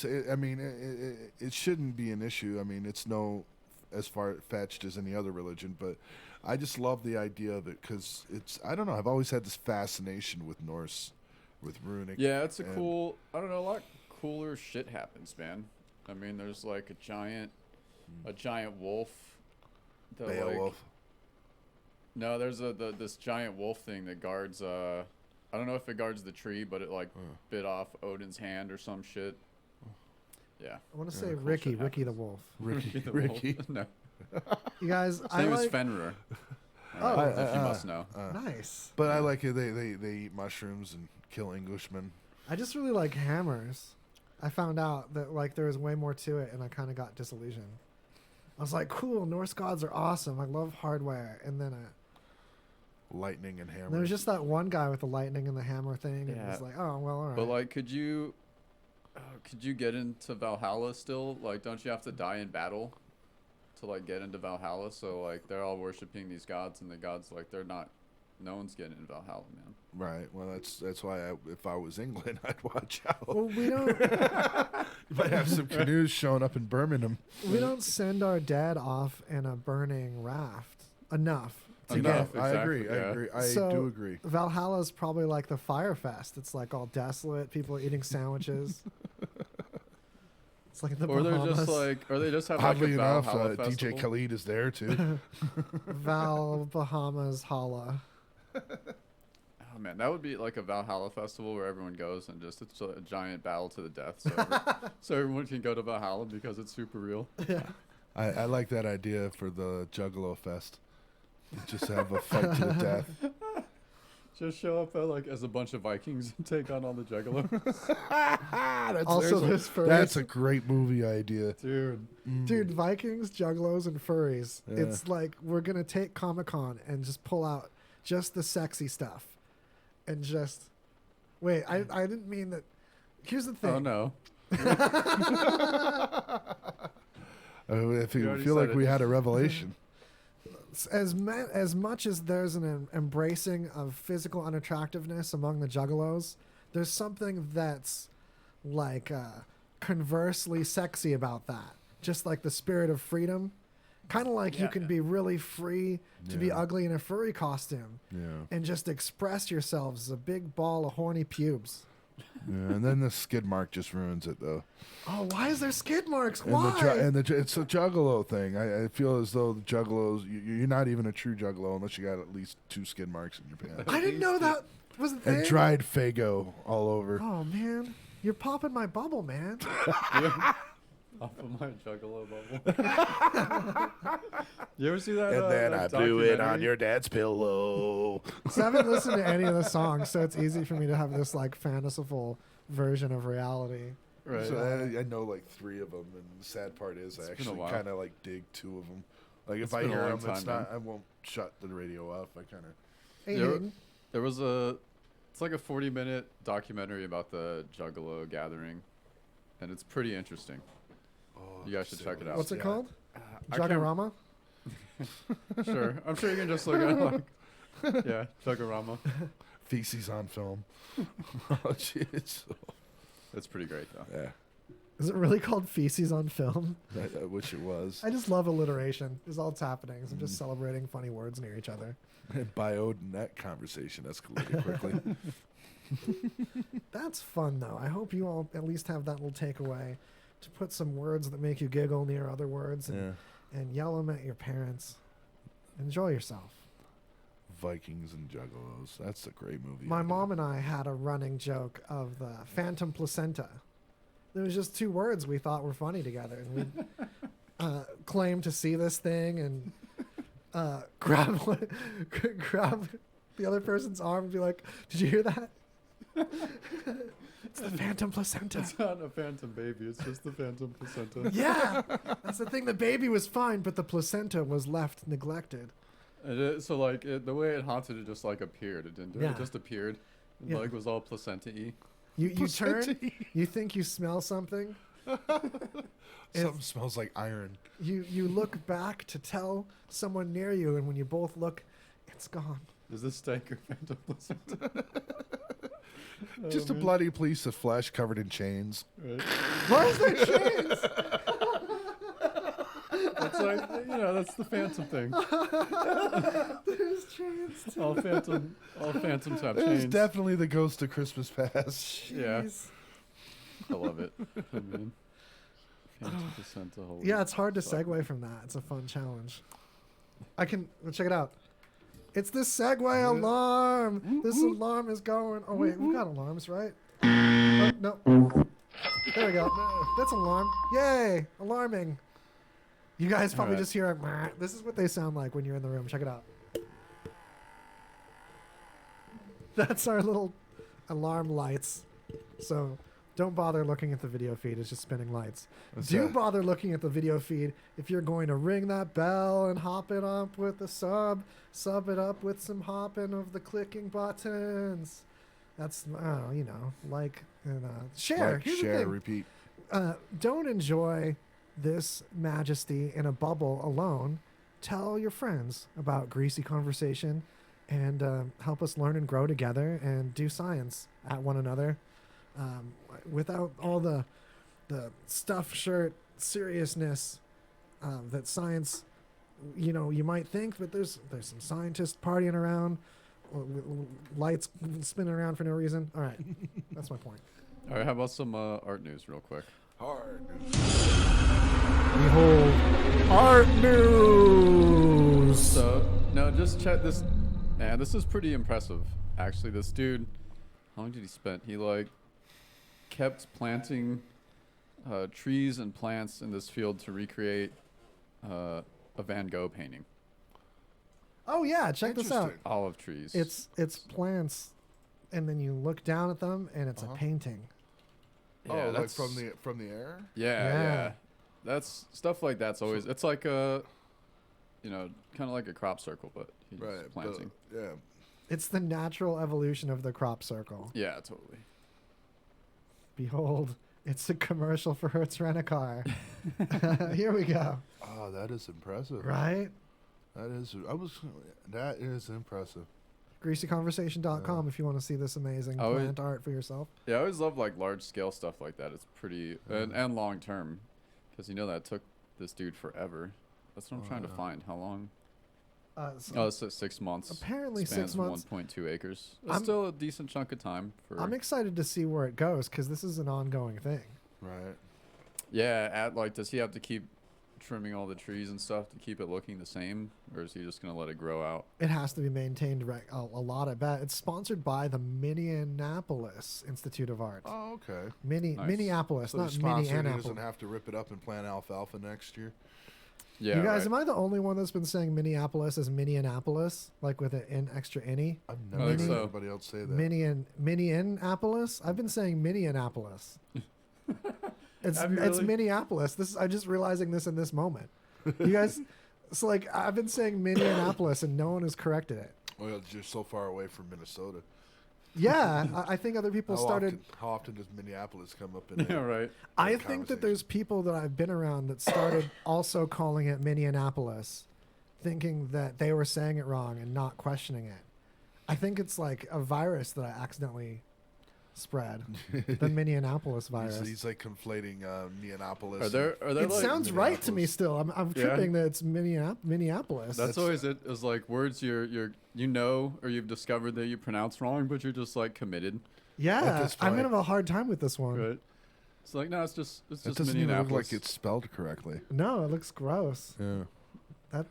shouldn't be an issue. I mean, it's no as far fetched as any other religion, but I just love the idea of it because I don't know, I've always had this fascination with Norse, with runic. Yeah, it's a lot cooler shit happens, man. I mean, there's like a giant wolf. Beowulf. No, there's this giant wolf thing that guards. I don't know if it guards the tree, but it bit off Odin's hand or some shit. Yeah. I want to say Ricky the wolf. Ricky. No. You guys, His name is Fenrir. If you must know. Nice. But I like it. They eat mushrooms and kill Englishmen. I just really like hammers. I found out that there was way more to it, and I kind of got disillusioned. I was like, cool, Norse gods are awesome. I love hardware. And then lightning and hammer. There was just that one guy with the lightning and the hammer thing, and it was like, oh well, all right. But could you get into Valhalla still? Don't you have to die in battle to get into Valhalla? So they're all worshiping these gods, and the gods they're not. No one's getting in Valhalla, man. Right. Well, that's why if I was England, I'd watch out. Well, we don't. You might have some canoes showing up in Birmingham. We don't send our dad off in a burning raft enough. Exactly, I agree. I do agree. Valhalla's probably like the Fire Fest. It's all desolate. People are eating sandwiches. It's like the Bahamas. Or they just have Oddly a enough, Valhalla DJ festival. Khalid is there too. Bahamas Holla. Oh man, that would be like a Valhalla festival where everyone goes and it's a giant battle to the death. So everyone can go to Valhalla because it's super real. Yeah. I like that idea for the Juggalo Fest. Just have a fight to the death. Just show up as a bunch of Vikings and take on all the Juggalos. That's a great movie idea. Dude, Vikings, Juggalos, and furries. Yeah. It's we're going to take Comic-Con and just pull out just the sexy stuff. And just... Wait, I didn't mean that... Here's the thing. Oh, no. I feel like we had a revelation. As much as there's an embracing of physical unattractiveness among the Juggalos, there's something that's conversely sexy about that. Just the spirit of freedom. Kind of you can be really free to be ugly in a furry costume. Yeah. And just express yourselves as a big ball of horny pubes. Yeah, and then the skid mark just ruins it, though. Oh, why is there skid marks? Why? It's a juggalo thing. I feel as though the juggalos, you're not even a true juggalo unless you got at least 2 skid marks in your pants. I didn't know that was a thing. And dried Faygo all over. Oh, man. You're popping my bubble, man. Off of my Juggalo bubble. You ever see that? And then I blew it on your dad's pillow. So I haven't listened to any of the songs, so it's easy for me to have this fanciful version of reality. Right. So I know 3 of them, and the sad part is I actually kind of dig 2 of them. If I hear them, I won't shut the radio off. I kind of. There was it's like a 40-minute documentary about the Juggalo gathering, and it's pretty interesting. Oh, you guys should check it out. What's it called? Juggarama? Sure. I'm sure you can just look at it. Yeah, Juggarama. Feces on film. Oh, jeez. It's pretty great, though. Yeah. Is it really called Feces on Film? I wish it was. I just love alliteration. Is all that's happening. I'm just celebrating funny words near each other. And by Odin, that conversation escalated quickly. That's fun, though. I hope you all at least have that little takeaway to put some words that make you giggle near other words and yell them at your parents. Enjoy yourself. Vikings and Juggalos. That's a great movie. My mom and I had a running joke of the phantom placenta. There was just 2 words we thought were funny together. And we claimed to see this thing and grab the other person's arm and be like, did you hear that? It's the phantom placenta. It's not a phantom baby. It's just the phantom placenta. Yeah, that's the thing. The baby was fine, but the placenta was left neglected. So like the way it haunted, it just like appeared. It didn't do it. Yeah. It just appeared. And, Yeah. like was all placenta-y. You turn, you think you smell something. Something smells like iron. You look back to tell someone near you, and when you both look, it's gone. Does this stank of phantom placenta? Just a bloody piece of flesh covered in chains. Right. Why is there chains? It's like that's the phantom thing. There's chains. All phantoms have It's chains. definitely the ghost of Christmas past. Yeah. Jeez. I love it. I mean, phantom placenta. Holy Yeah, it's hard to fuck. segue from that. It's a fun challenge. Check it out. It's the Segway alarm. This alarm is going. Oh wait, we've got alarms, right? Oh, no. There we go. That's an alarm. Yay! Alarming. You guys probably Alright. just hear a. This is what they sound like when you're in the room. Check it out. That's our little alarm lights. So don't bother looking at the video feed. It's just spinning lights. Do bother looking at the video feed if you're going to ring that bell and hop it up with the sub it up with some hopping of the clicking buttons. That's, like and share. Like, Here's the share, thing. repeat. Don't enjoy this majesty in a bubble alone. Tell your friends about Greasy Conversation and help us learn and grow together and do science at one another without all the stuffed shirt seriousness that science, you might think, but there's some scientists partying around, lights spinning around for no reason. All right, that's my point. All right, how about some art news real quick? Hard. Behold, art news. So, no, just check this. Man, this is pretty impressive. Actually, this dude, how long did he spend? He, kept planting trees and plants in this field to recreate a Van Gogh painting. Oh yeah, check this out. Interesting. Olive trees. It's plants, and then you look down at them, and it's a painting. Yeah, like that's from the air? Yeah. That's stuff like that's always. It's like a, kind of like a crop circle, but he's Right. planting. Yeah. It's the natural evolution of the crop circle. Yeah, totally. Behold, it's a commercial for Hertz Rent-A-Car. Here we go. Oh, that is impressive. Right? That is impressive. GreasyConversation.com if you want to see this amazing plant art for yourself. Yeah, I always love large scale stuff like that. It's pretty and long term, because that took this dude forever. That's what I'm trying to find. How long? It's 6 months. Apparently 6 spans months. 1.2 acres. It's still a decent chunk of time for. I'm excited to see where it goes because this is an ongoing thing. Right. Yeah, does he have to keep trimming all the trees and stuff to keep it looking the same, or is he just gonna let it grow out? It has to be maintained a lot, I bet. It's sponsored by the Minneapolis Institute of Art. Oh, okay. Nice. Minneapolis, So not the sponsor he Minneapolis. doesn't have to rip it up and plant alfalfa next year. Yeah, You guys, right. am I the only one that's been saying Minneapolis as Minneapolis, like with an extra innie? I've I never think heard so. anybody else say that. Minneapolis? I've been saying Minneapolis. It's Have you it's really? Minneapolis. I'm just realizing this in this moment. You guys, it's like I've been saying Minneapolis and no one has corrected it. Well, you're so far away from Minnesota. Yeah, I think other people started. How often does Minneapolis come up in? Yeah, right. I think that there's people that I've been around that started also calling it Minneapolis, thinking that they were saying it wrong and not questioning it. I think it's like a virus that I accidentally spread, the Minneapolis virus. He's like conflating Neonopolis. Are there It sounds right to me Minneapolis. still. I'm Yeah. tripping that it's Minneapolis. That's always it. Is like words or you've discovered that you pronounce wrong, but you're just committed. Yeah, this I'm point- gonna have a hard time with this one. Right. It's like no, it's just It doesn't even look Minneapolis. like it's spelled correctly. No, it looks gross. Yeah. That's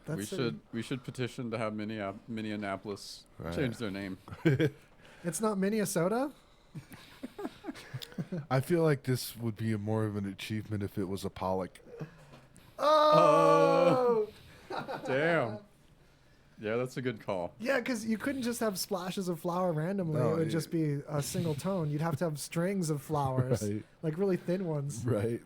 we should petition to have Minneapolis Right. change their name. It's not Minnesota. I feel like this would be more of an achievement if it was a Pollock. Oh, Damn. Yeah, that's a good call. Yeah, because you couldn't just have splashes of flour randomly. No, it would just be a single tone. You'd have to have strings of flowers, Right. like really thin ones. Right.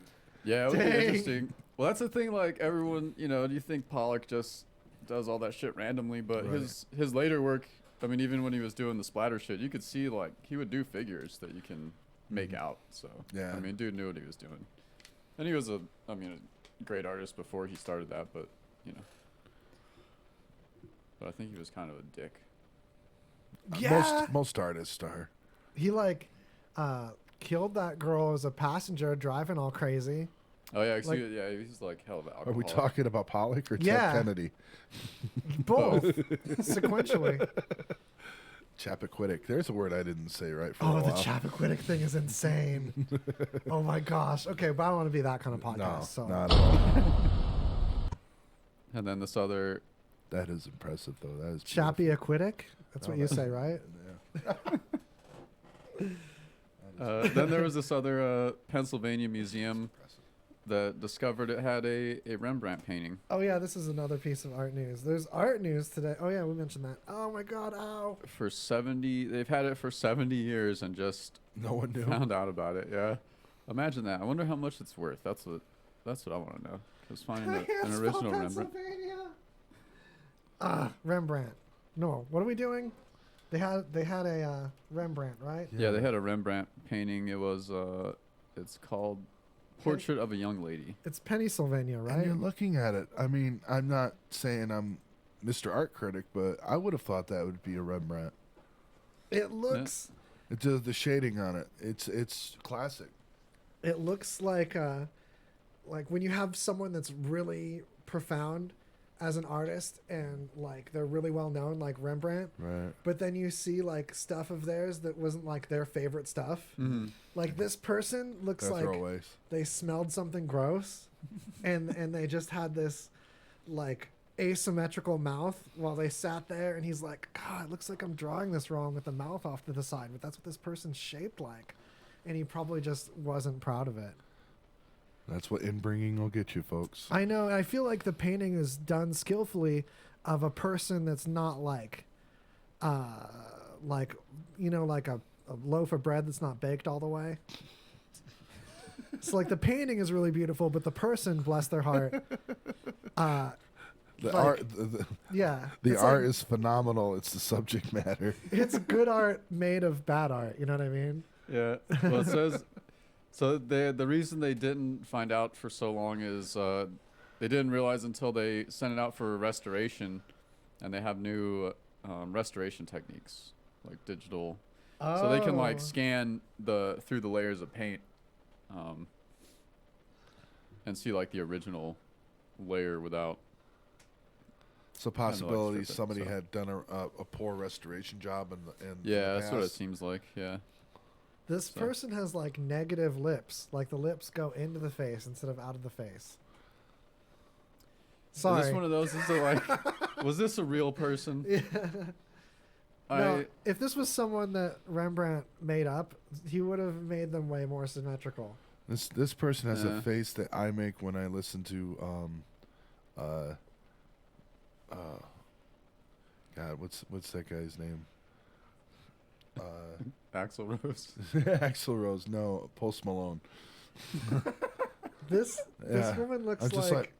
Yeah, it would be Dang. interesting. Well, that's the thing. Like everyone, you know, you think Pollock just does all that shit randomly, but Right. his later work. I mean, even when he was doing the splatter shit, you could see like he would do figures that you can make out. So Yeah. I mean, dude knew what he was doing, and he was a great artist before he started that. But you know, but I think he was kind of a dick. Yeah, Most artists are. he like killed that girl as a passenger driving all crazy. Oh yeah, Like- yeah, he's like hell of an Are alcoholic. we talking about Pollock or Yeah. Ted Kennedy? Both sequentially. Chappaquiddick. There's a word I didn't say right for Oh, a the while. Chappaquiddick thing is insane. Oh my gosh. Okay, but I don't want to be that kind of podcast. No, so not at all. And then this other, That is impressive, though. That is Chappie Aquiddick. That's what you say, right? beautiful. Yeah. then there was this other Pennsylvania museum that discovered it had a Rembrandt painting. Oh yeah, this is another piece of art news. There's art news today. Oh yeah, we mentioned that. Oh my god, ow. For 70, they've had it for 70 years and just No one knew. found out about it. Yeah, imagine that. I wonder how much it's worth. That's what I want to know. Because finding I can't an spell original Rembrandt. Pennsylvania. Rembrandt. No, what are we doing? They had a Rembrandt, right? Yeah, they had a Rembrandt painting. It was it's called Portrait of a Young Lady. It's Pennsylvania, And right? you're looking at it. I mean, I'm not saying I'm Mr. Art Critic, but I would have thought that would be a Rembrandt. It looks It's the shading on it. It's classic. it looks like when you have someone that's really profound as an artist and like they're really well known, like Rembrandt, Right. but then you see like stuff of theirs that wasn't like their favorite stuff. Mm-hmm. Like this person looks They're like throwaways. they smelled something gross and they just had this like asymmetrical mouth while they sat there, and he's like, God, it looks like I'm drawing this wrong with the mouth off to the side, but that's what this person's shaped like. And he probably just wasn't proud of it. That's what inbringing will get you, folks. I know. I feel like the painting is done skillfully of a person that's not like you know, like a loaf of bread that's not baked all the way. So like the painting is really beautiful, but the person, bless their heart, The like- art, yeah, the it's art like- is phenomenal. It's the subject matter. it's good art made of bad art. You know what I mean? Yeah. Well, it says so. The reason they didn't find out for so long is they didn't realize until they sent it out for restoration, and they have new restoration techniques like digital, so they can like Oh. scan through the layers of paint, and see like the original layer without. So Kinda like possibilities strip it, somebody so. had done a poor restoration job in Yeah, the that's what it past. seems like. Yeah. This So- person has like negative lips. Like the lips go into the face instead of out of the face. Sorry. Is this one of those? Is it like, was this a real person? Yeah. No, I if this was someone that Rembrandt made up, he would have made them way more symmetrical. This person has Yeah. a face that I make when I listen to God, what's that guy's name? Axl Rose. Axl Rose. No, Post Malone. This Yeah. woman looks I'm just like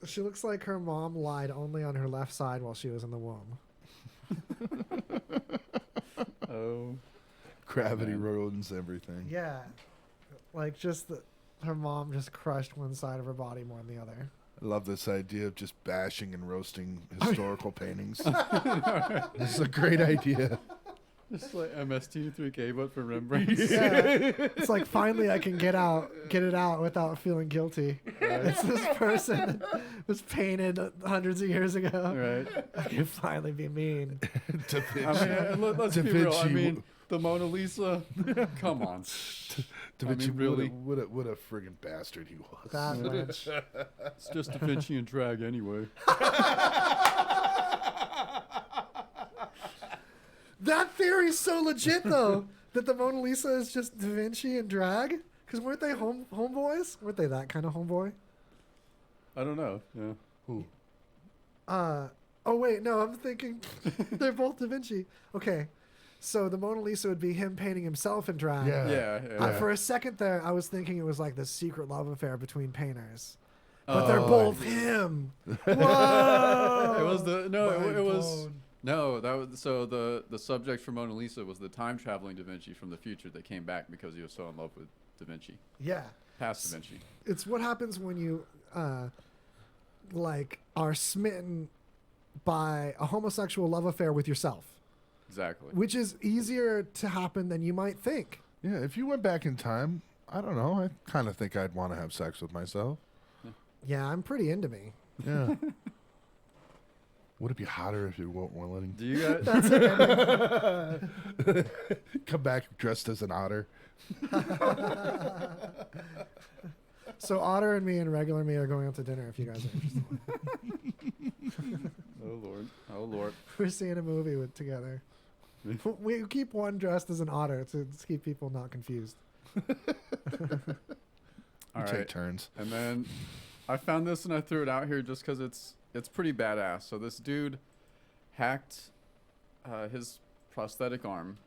she looks like her mom lied only on her left side while she was in the womb. Oh. Gravity Man. ruins everything. Yeah, like just her mom just crushed one side of her body more than the other. I love this idea of just bashing and roasting historical paintings. This is a great idea. Just like MST3K, but for Rembrandt. Yeah, it's like finally I can get it out without feeling guilty. It's this person that was painted hundreds of years ago. Right. I can finally be mean. Da I Vinci, mean, let's Da be real. I Vinci mean, the Mona Lisa. Come on. Da I Vinci mean, really? what a friggin' bastard he was. That much. It's just Da Vinci and drag anyway. That theory's so legit though. That the Mona Lisa is just Da Vinci and drag. Because weren't they homeboys? Weren't they that kind of homeboy? I don't know. Yeah. Who? Oh wait, no, I'm thinking they're both Da Vinci. Okay, so the Mona Lisa would be him painting himself in drag. Yeah. Yeah. For a second there, I was thinking it was like this secret love affair between painters, but they're both him. Whoa! It was the no. Mind It was blown. no. That was so the subject for Mona Lisa was the time traveling Da Vinci from the future that came back because he was so in love with Da Vinci, Yeah, past Da Vinci. it's what happens when you like are smitten by a homosexual love affair with yourself, Exactly. which is easier to happen than you might think. Yeah, if you went back in time, I don't know. I kind of think I'd want to have sex with myself. Yeah, I'm pretty into me. Yeah. Would it be hotter if you weren't willing? Do you guys? That's it. Come back dressed as an otter. So Otter and me and regular me are going out to dinner if you guys are interested. Oh Lord. Oh Lord. We're seeing a movie together. We keep one dressed as an otter to keep people not confused. All Take right. turns. And then I found this and I threw it out here just because it's pretty badass. So this dude hacked his prosthetic arm,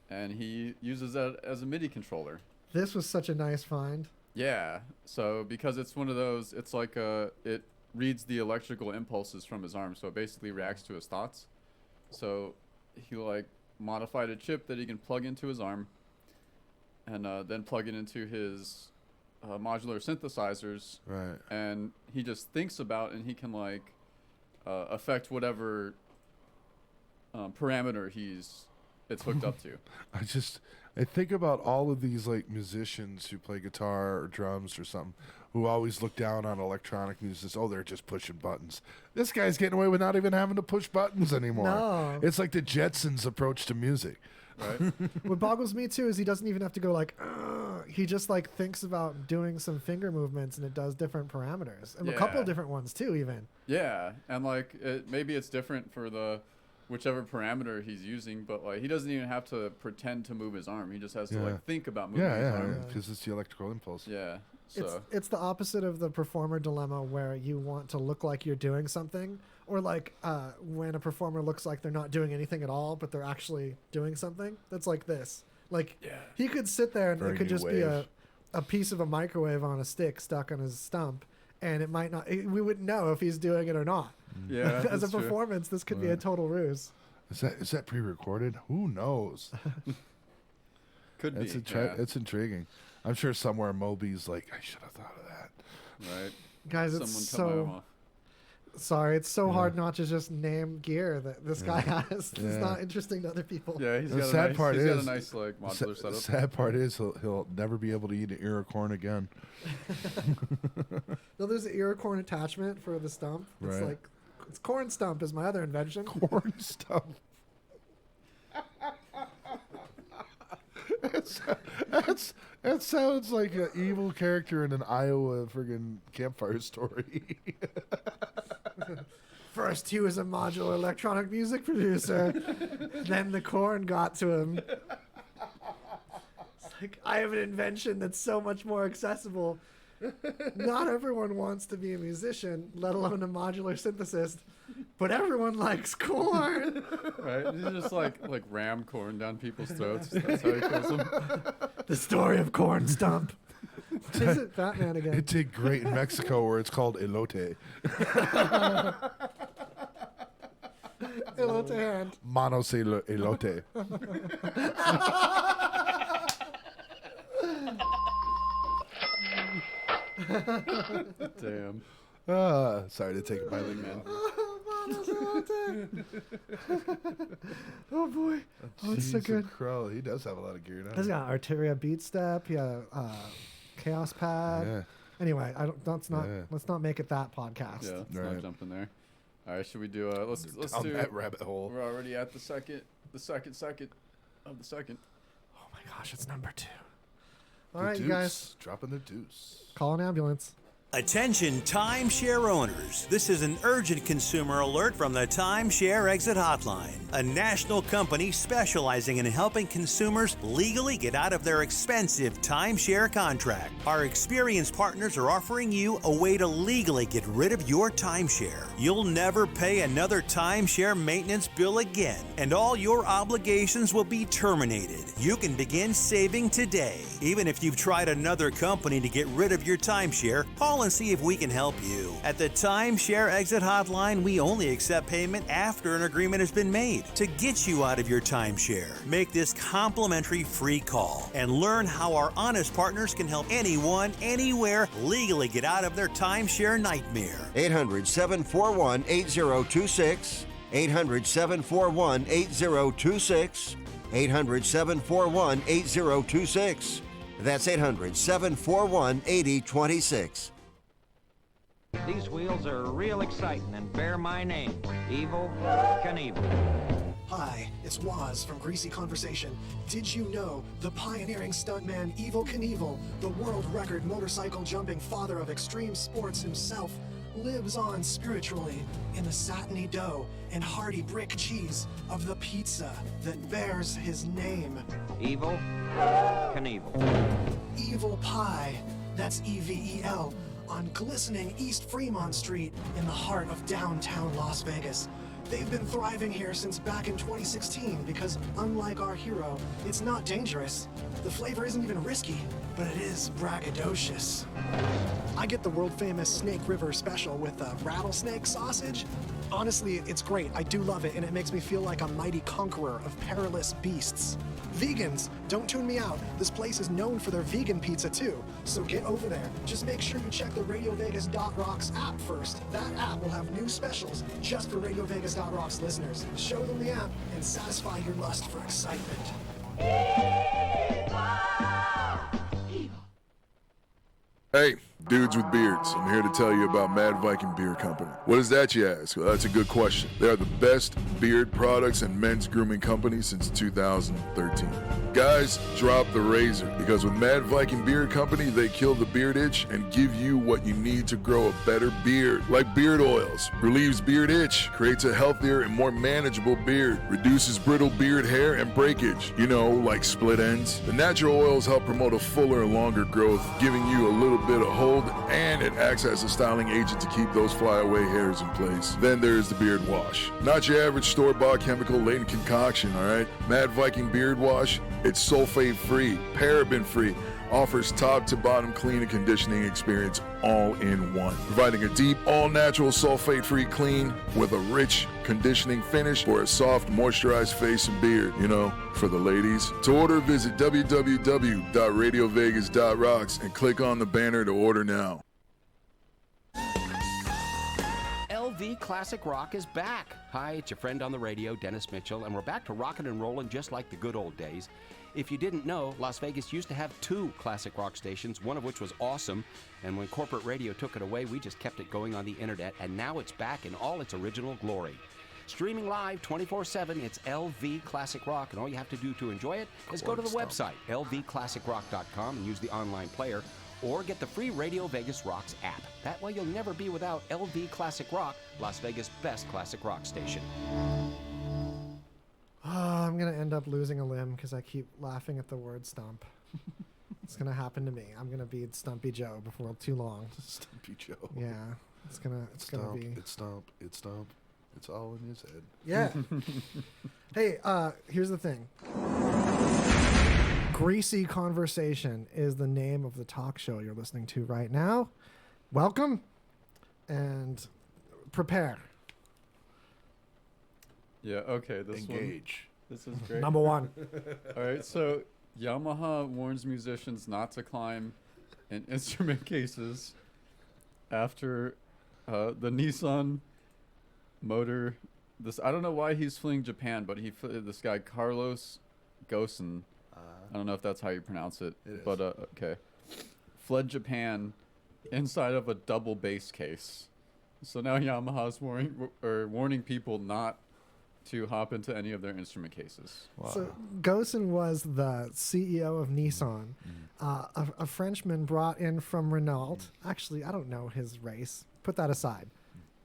and he uses that as a MIDI controller. This was such a nice find. Yeah. So because it's one of those, it's like it reads the electrical impulses from his arm, so it basically reacts to his thoughts. So he like modified a chip that he can plug into his arm, and then plug it into his modular synthesizers. Right. And he just thinks about, and he can like affect whatever parameter it's hooked up to. I think about all of these like musicians who play guitar or drums or something who always look down on electronic music. Oh, they're just pushing buttons. This guy's getting away with not even having to push buttons anymore. No. It's like the Jetsons' approach to music. Right. What boggles me too is he doesn't even have to go like, "Ugh." He just like thinks about doing some finger movements and it does different parameters. And a couple of Yeah. different ones too even. Yeah, and like maybe it's different for the whichever parameter he's using, but like he doesn't even have to pretend to move his arm. He just has to Yeah. like think about moving his Yeah, arm. because it's the electrical impulse. Yeah. So It's the opposite of the performer dilemma where you want to look like you're doing something, or like when a performer looks like they're not doing anything at all, but they're actually doing something. That's like this. Like he could sit there and Very it could new just be wave. a piece of a microwave on a stick stuck on his stump, and it might not. We wouldn't know if he's doing it or not. yeah, As a that's true. performance, this could be a Right. total ruse. Is that pre-recorded? Who knows? Could be. It's intriguing. I'm sure somewhere Moby's like, I should have thought of that. Right. Guys, it's Someone cut my arm so off. sorry. It's so hard not to just name gear that this guy has. It's Yeah. not interesting to other people. Yeah, he's The got sad a nice. part He's got a is- nice like modular The setup. sad part is he'll never be able to eat an ear of corn again. No, there's an ear corn attachment for the stump. It's Right. like it's corn stump is my other invention. Corn stuff. That sounds like an evil character in an Iowa friggin' campfire story. First, he was a modular electronic music producer. Then the corn got to him. It's like, I have an invention that's so much more accessible. Not everyone wants to be a musician, let alone a modular synthesist, but everyone likes corn. Right. He's just like ram corn down people's throats. That's how he kills them. The story of Corn Stump. Is it Batman again? It did great in Mexico where it's called elote. Elote hand. Manos elote. Damn. Sorry to take it by the man. Oh boy. Oh, it's so good. Crow. He does have a lot of gear now. He's got Arteria beat step. He had Chaos pad. Yeah. Anyway, let's not Yeah. let's not make it that podcast. Yeah. Let's Right. not jump in there. All right. Should we do? Let's Down do. that rabbit hole. We're already at the second of the second. Oh my gosh, it's number 2. All The right, you deuce. guys, Dropping the deuce. call an ambulance. Attention timeshare owners. This is an urgent consumer alert from the Timeshare Exit Hotline, a national company specializing in helping consumers legally get out of their expensive timeshare contract. Our experienced partners are offering you a way to legally get rid of your timeshare. You'll never pay another timeshare maintenance bill again, and all your obligations will be terminated. You can begin saving today. Even if you've tried another company to get rid of your timeshare, call and see if we can help you. At the Timeshare Exit Hotline, we only accept payment after an agreement has been made to get you out of your timeshare. Make this complimentary free call and learn how our honest partners can help anyone, anywhere, legally get out of their timeshare nightmare. 800-741-8026. 800-741-8026. 800-741-8026. That's 800-741-8026. These wheels are real exciting and bear my name, Evil Knievel. Hi, it's Waz from Greasy Conversation. Did you know the pioneering stuntman Evil Knievel, the world record motorcycle jumping father of extreme sports himself, lives on spiritually in the satiny dough and hearty brick cheese of the pizza that bears his name? Evil Knievel. Evil Pie, that's EVEL, on glistening East Fremont Street in the heart of downtown Las Vegas. They've been thriving here since back in 2016 because, unlike our hero, it's not dangerous. The flavor isn't even risky, but it is braggadocious. I get the world-famous Snake River special with a rattlesnake sausage. Honestly, it's great. I do love it, and it makes me feel like a mighty conqueror of perilous beasts. Vegans, don't tune me out. This place is known for their vegan pizza too, so get over there. Just make sure you check the RadioVegas.Rocks app first. That app will have new specials just for RadioVegas.Rocks listeners. Show them the app and satisfy your lust for excitement. Hey, dudes with beards, I'm here to tell you about Mad Viking Beard Company. What is that, you ask? Well, that's a good question. They are the best beard products and men's grooming company since 2013. Guys, drop the razor, because with Mad Viking Beard Company, they kill the beard itch and give you what you need to grow a better beard. Like beard oils, relieves beard itch, creates a healthier and more manageable beard, reduces brittle beard hair and breakage, like split ends. The natural oils help promote a fuller and longer growth, giving you a little bit of hold, and it acts as a styling agent to keep those flyaway hairs in place. Then there's the beard wash. Not your average store-bought chemical-laden concoction, all right? Mad Viking Beard Wash, it's sulfate-free, paraben-free, offers top-to-bottom clean and conditioning experience all in one, providing a deep, all-natural sulfate-free clean with a rich conditioning finish for a soft, moisturized face and beard, for the ladies. To order, visit www.radiovegas.rocks and click on the banner to order now. LV Classic Rock is back. Hi, it's your friend on the radio, Dennis Mitchell, and we're back to rocking and rolling just like the good old days. If you didn't know, Las Vegas used to have 2 classic rock stations, one of which was awesome, and when corporate radio took it away, we just kept it going on the internet, and now it's back in all its original glory. Streaming live 24/7, it's LV Classic Rock, and all you have to do to enjoy it is go to the website, lvclassicrock.com, and use the online player, or get the free Radio Vegas Rocks app. That way you'll never be without LV Classic Rock, Las Vegas' best classic rock station. I'm going to end up losing a limb because I keep laughing at the word stump. It's going to happen to me. I'm going to be Stumpy Joe before too long. Stumpy Joe. Yeah. It's going to be... It's stomp. It's stomp. It's all in his head. Yeah. Hey, here's the thing. Greasy Conversation is the name of the talk show you're listening to right now. Welcome and prepare. Yeah, okay. Engage. This is great. Number 1. All right, so Yamaha warns musicians not to climb in instrument cases after the Nissan motor. I don't know why he's fleeing Japan, but this guy Carlos Ghosn, I don't know if that's how you pronounce it, but okay, fled Japan inside of a double bass case. So now Yamaha's warning people not to hop into any of their instrument cases. So Gosen was the CEO of Nissan. A Frenchman brought in from Renault. Actually, I don't know his race. Put that aside.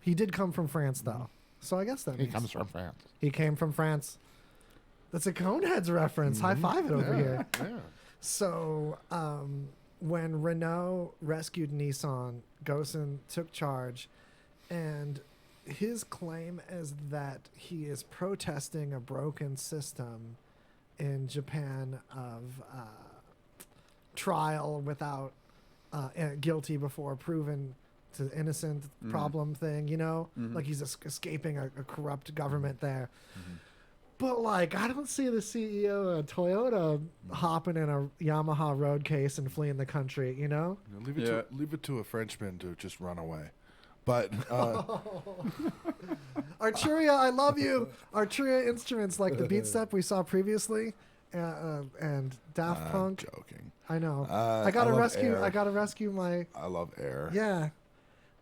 He did come from France, though. So I guess that He makes comes from France. He came from France. That's a Coneheads reference. High five it over here. Yeah. So when Renault rescued Nissan, Gosen took charge, and his claim is that he is protesting a broken system in Japan of trial without guilty before proven to innocent problem thing, you know? Like he's escaping a corrupt government there. But, like, I don't see the CEO of Toyota hopping in a Yamaha road case and fleeing the country, you know? Leave it to a Frenchman to just run away. But Arturia, I love you. Arturia Instruments, like the beat step we saw previously, and Daft Punk. Joking. I know. I I gotta love rescue. Air. I gotta rescue my. I love Air. Yeah,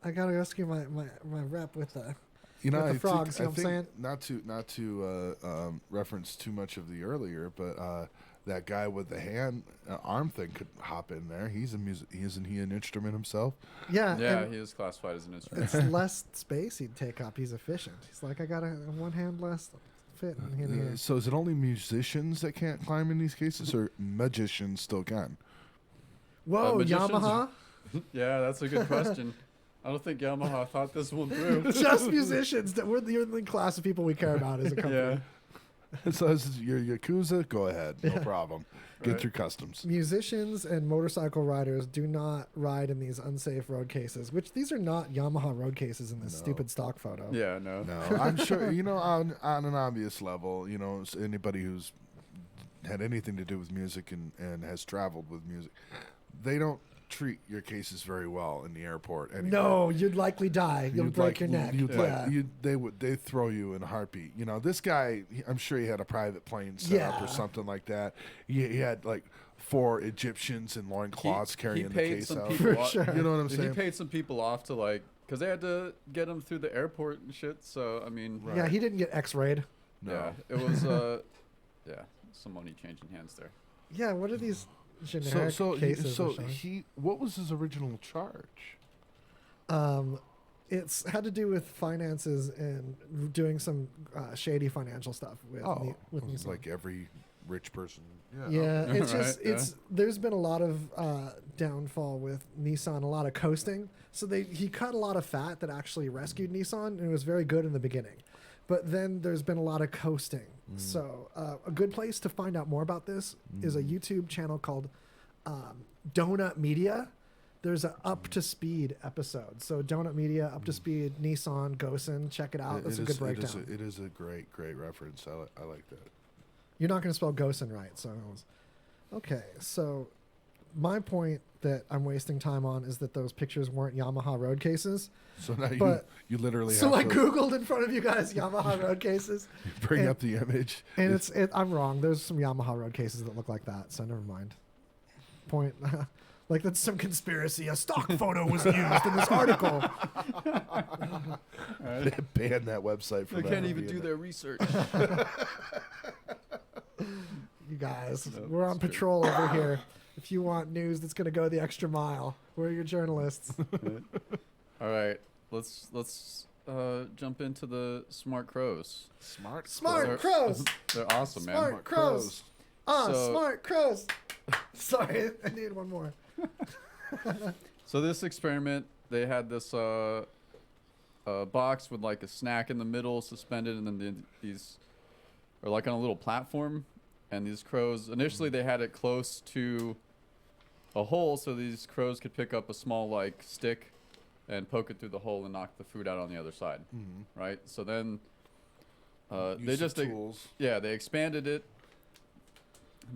I gotta rescue my rep with the. You know, with the I frogs. think, You know what I'm saying? not to reference too much of the earlier, but that guy with the hand arm thing could hop in there. He's a isn't he an instrument himself? Yeah. Yeah, he is classified as an instrument. It's less space he'd take up. He's efficient. He's like, I got a one hand less fit in here. So is it only musicians that can't climb in these cases, or magicians still can? Whoa, magicians- Yamaha! Yeah, that's a good question. I don't think Yamaha thought this one through. Just musicians. We're the only class of people we care about as a company. Yeah. So this is your Yakuza, go ahead, no problem. Get Right. through customs. Musicians and motorcycle riders do not ride in these unsafe road cases, which these are not Yamaha road cases in this stupid stock photo. Yeah, no. No, I'm sure, on an obvious level, anybody who's had anything to do with music and has traveled with music, they don't treat your cases very well in the airport. Anyway. No, you'd likely die. You'll break your neck. They throw you in a heartbeat. This guy, I'm sure he had a private plane set up or something like that. He had like 4 Egyptians in loincloths carrying the case out. For sure. You know what I'm saying? He paid some people off to because they had to get him through the airport and shit. So I mean, Yeah, he didn't get X-rayed. No. Yeah, it was some money changing hands there. Yeah, what are these generic cases? What was his original charge? It's had to do with finances and doing some shady financial stuff with It's Nissan. like every rich person. Yeah, it's Right, just there's been a lot of downfall with Nissan, a lot of coasting. So he cut a lot of fat that actually rescued Nissan, and it was very good in the beginning. But then there's been a lot of coasting. So a good place to find out more about this is a YouTube channel called Donut Media. There's an Up to Speed episode. So Donut Media, Up to Speed, Nissan, Gosen. Check it out. That's a good breakdown. It is a great reference. I like that. You're not going to spell Gosen right. So okay. So my point that I'm wasting time on is that those pictures weren't Yamaha road cases. So now But- you literally So have I to Googled in front of you guys Yamaha road cases. bring and- up the image. And I'm wrong. There's some Yamaha road cases that look like that, so never mind. Point. Like that's some conspiracy. A stock photo was used in this article. They banned that website from They can't even do their research. You guys, No, we're on it's true. patrol over here. If you want news that's going to go the extra mile, we're your journalists. All right, let's jump into the smart crows. Smart They're- crows. They're awesome, man. Smart crows. So- Smart crows. Sorry, I need one more. So this experiment, they had this box with like a snack in the middle suspended, and then these are like on a little platform, and these crows, initially they had it close to a hole so these crows could pick up a small like stick and poke it through the hole and knock the food out on the other side, right? So then they Use just some tools. they expanded it,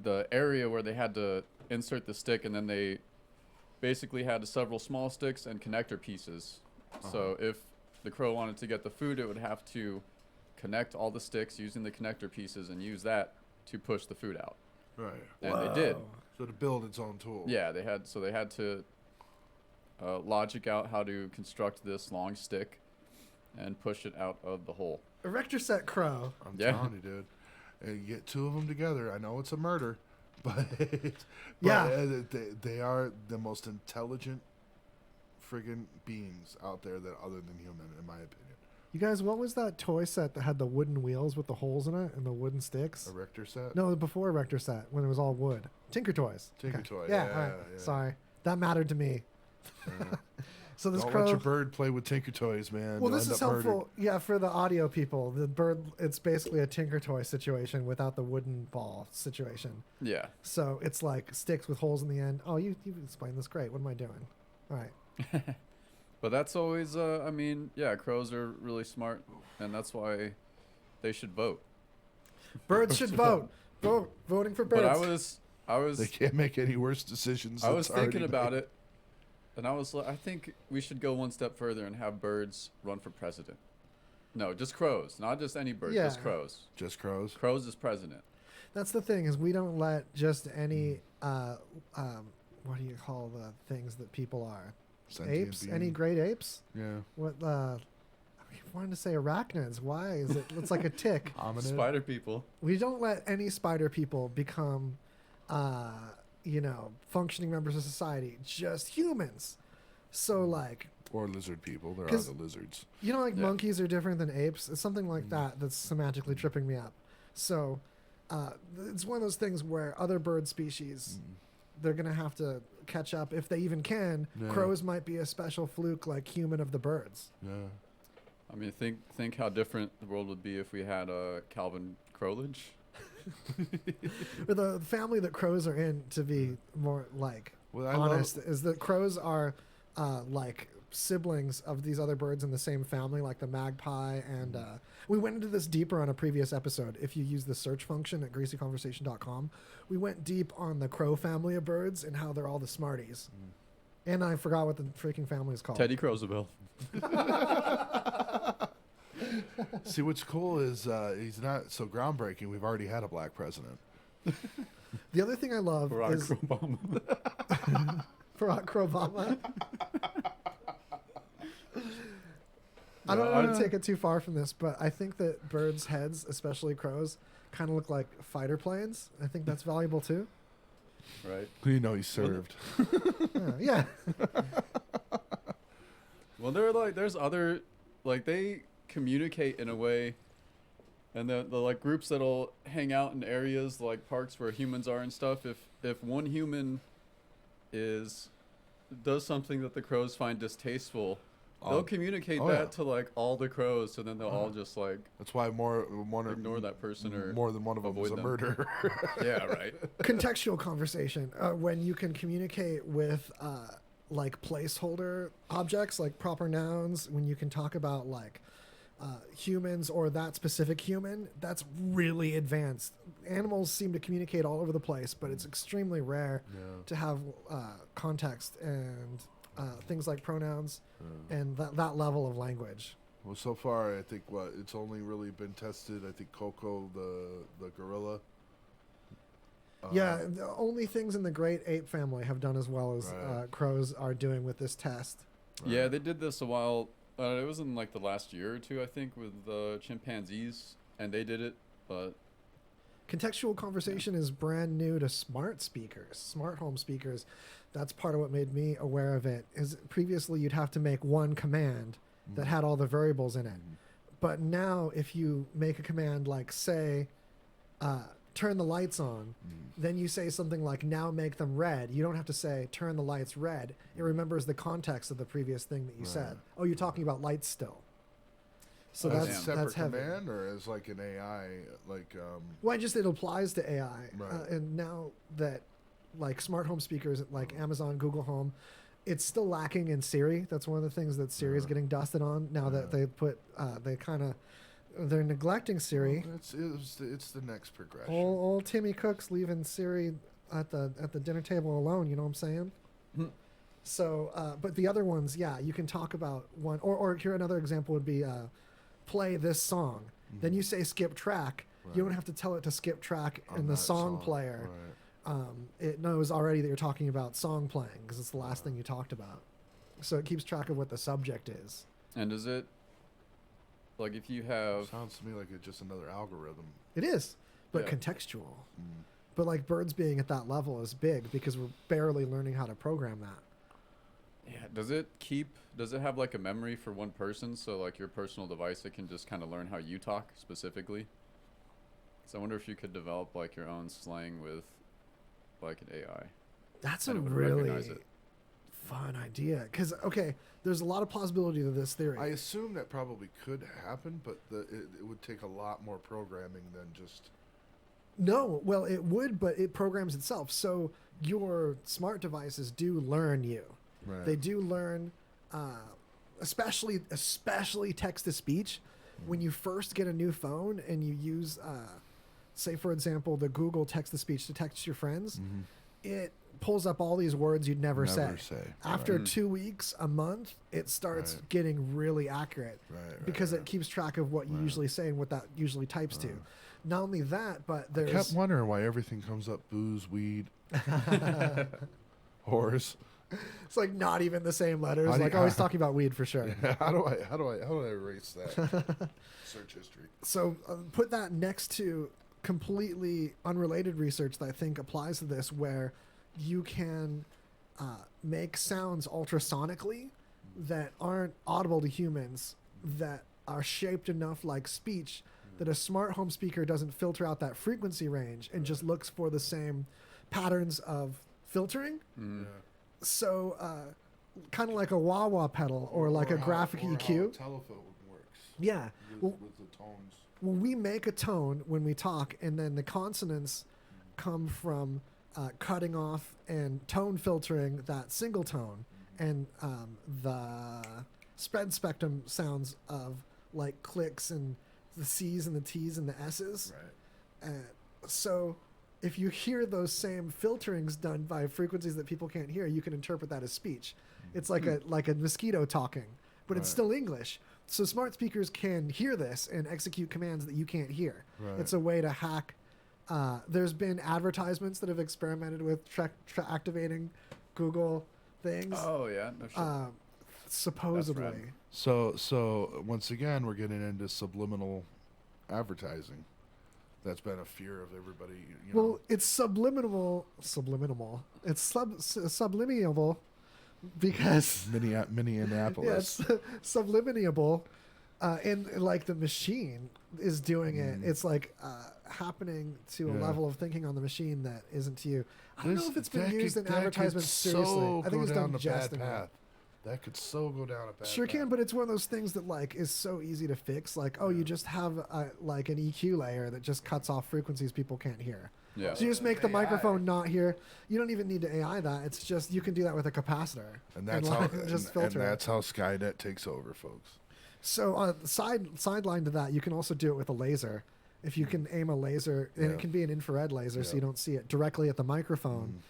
the area where they had to insert the stick, and then they basically had several small sticks and connector pieces. So if the crow wanted to get the food, it would have to connect all the sticks using the connector pieces and use that to push the food out. Right. And they did. So to build its own tool. Yeah, they had to logic out how to construct this long stick and push it out of the hole. Erector set crow. I'm Yeah. telling you, dude. And you get two of them together. I know it's a murder, but, Yeah. they are the most intelligent friggin' beings out there that other than human, in my opinion. You guys, what was that toy set that had the wooden wheels with the holes in it and the wooden sticks? Erector set? No, before Erector set, when it was all wood. Tinker Toys. Tinker Toy. Yeah, Yeah, all right. yeah. Sorry. That mattered to me. So this Don't crow. let your bird play with Tinker Toys, man. Well, You'll this end is up helpful. murdered. Yeah, for the audio people. The bird, it's basically a Tinker Toy situation without the wooden ball situation. Yeah. So it's like sticks with holes in the end. Oh, you explained this great. What am I doing? All right. But that's always, I mean, yeah, crows are really smart, and that's why they should vote. Birds should vote. Vote. Voting for birds. But I was They can't make any worse decisions. I was that's already thinking about made. it, and I think we should go one step further and have birds run for president. No, just crows, not just any bird, just Yeah. crows. Just crows? Crows as president. That's the thing is we don't let just any what do you call the things that people are? Sentient Apes? being. Any great apes? Yeah. What I wanted to say arachnids. Why is it? It's like a tick. Hominid? Spider people. We don't let any spider people become, functioning members of society. Just humans. So like, Or lizard people. There are 'Cause- the lizards. you know, like Yeah. monkeys are different than apes. It's something like that that's semantically tripping me up. So, it's one of those things where other bird species, they're gonna have to catch up if they even can. Yeah. Crows might be a special fluke, like human of the birds. Yeah. I mean, think how different the world would be if we had Calvin Crowledge. Or the family that crows are in, to be more like Well, I honest, is that crows are like siblings of these other birds in the same family, like the magpie. And we went into this deeper on a previous episode. If you use the search function at greasyconversation.com, we went deep on the crow family of birds and how they're all the smarties. And I forgot what the freaking family is called. Teddy Roosevelt. See, what's cool is he's not so groundbreaking. We've already had a black president. The other thing I love Barack is Obama. Barack Obama. I don't want to take it too far from this, but I think that birds' heads, especially crows, kind of look like fighter planes. I think that's valuable too. Right. You know, he served. Yeah. Well, there's other, like, they communicate in a way, and the like groups that'll hang out in areas like parks where humans are and stuff. If one human does something that the crows find distasteful, they'll communicate that to like all the crows, so then they'll all just like That's why ignore that person or more than one of them avoid is a them. murderer. Yeah, right. Contextual conversation, when you can communicate with like placeholder objects, like proper nouns, when you can talk about like humans or that specific human, that's really advanced. Animals seem to communicate all over the place, but it's extremely rare to have context and things like pronouns and that level of language. Well, so far, I think it's only really been tested. I think Coco, the gorilla. Yeah, the only things in the great ape family have done as well as Right. crows are doing with this test. Yeah, they did this a while. It was in like the last year or two, I think, with chimpanzees, and they did it. But Contextual conversation is brand new to smart speakers, smart home speakers. That's part of what made me aware of it. Is previously you'd have to make one command that had all the variables in it, but now if you make a command like say, turn the lights on, then you say something like now make them red. You don't have to say turn the lights red. It remembers the context of the previous thing that you said. Oh, you're talking about lights still. So as a that's separate heavy. command or as like an AI, like Well, it applies to AI, Right. and now that like smart home speakers like Amazon, Google Home, it's still lacking in Siri. That's one of the things that Siri is getting dusted on now that they put they're neglecting Siri. it's the next progression. Old Timmy Cook's leaving Siri at the dinner table alone. You know what I'm saying? So, but the other ones, yeah, you can talk about one. Or here another example would be play this song. Then you say skip track. You don't have to tell it to skip track in the song player. It knows already that you're talking about song playing because it's the last thing you talked about. So it keeps track of what the subject is. and is it Like if you have, Sounds to me like it's just another algorithm. It is, but Yeah. contextual. But like birds being at that level is big because we're barely learning how to program that. yeah, does it have like a memory for one person? So like your personal device, it can just kind of learn how you talk specifically. So I wonder if you could develop like your own slang with like an AI. That's a And it would really recognize it. fun idea. Because, okay, there's a lot of plausibility to this theory. I assume that probably could happen, but it would take a lot more programming than just. No, well, it would, but it programs itself. So your smart devices do learn you. Right. They do learn, especially text to speech. When you first get a new phone and you use, say, for example, the Google text to speech to text your friends, it pulls up all these words you'd never say. After 2 weeks, a month, it starts getting really accurate because it keeps track of what you usually say and what that usually types to. Not only that, but there's. I kept wondering why everything comes up booze, weed, horse. It's like not even the same letters. How do Like you- always talking about weed for sure. How do I erase that? Search history. So put that next to completely unrelated research that I think applies to this, where you can make sounds ultrasonically that aren't audible to humans, that are shaped enough like speech that a smart home speaker doesn't filter out that frequency range and just looks for the same patterns of filtering. So kind of like a wah-wah pedal or like a graphic EQ. How a telephone works. Yeah. With the tones. Well, we make a tone when we talk, and then the consonants come from cutting off and tone filtering that single tone, and the spread spectrum sounds of like clicks and the C's and the T's and the S's. Right. So if you hear those same filterings done by frequencies that people can't hear, you can interpret that as speech. It's like a mosquito talking, but it's still English. So smart speakers can hear this and execute commands that you can't hear. Right. It's a way to hack. There's been advertisements that have experimented with activating Google things. Oh yeah, no shit. Supposedly. That's rad. So once again, we're getting into subliminal advertising. That's been a fear of everybody. You know. Well, it's subliminal. It's subliminal because Minneapolis. yeah, it's subliminable, and like the machine is doing it. It's like happening to a level of thinking on the machine that isn't to you. I don't know if it's been used in advertisements seriously. I think it's done just in path. That could so go down a bad Sure path. can, but it's one of those things that like is so easy to fix. Like, oh, you just have like an EQ layer that just cuts off frequencies people can't hear. Yeah. So you just make the microphone not hear. You don't even need to AI that. It's just you can do that with a capacitor. And that's like, how just and filter it. that's how Skynet takes over, folks. So sideline to that, you can also do it with a laser. If you can aim a laser, and it can be an infrared laser, so you don't see it directly at the microphone.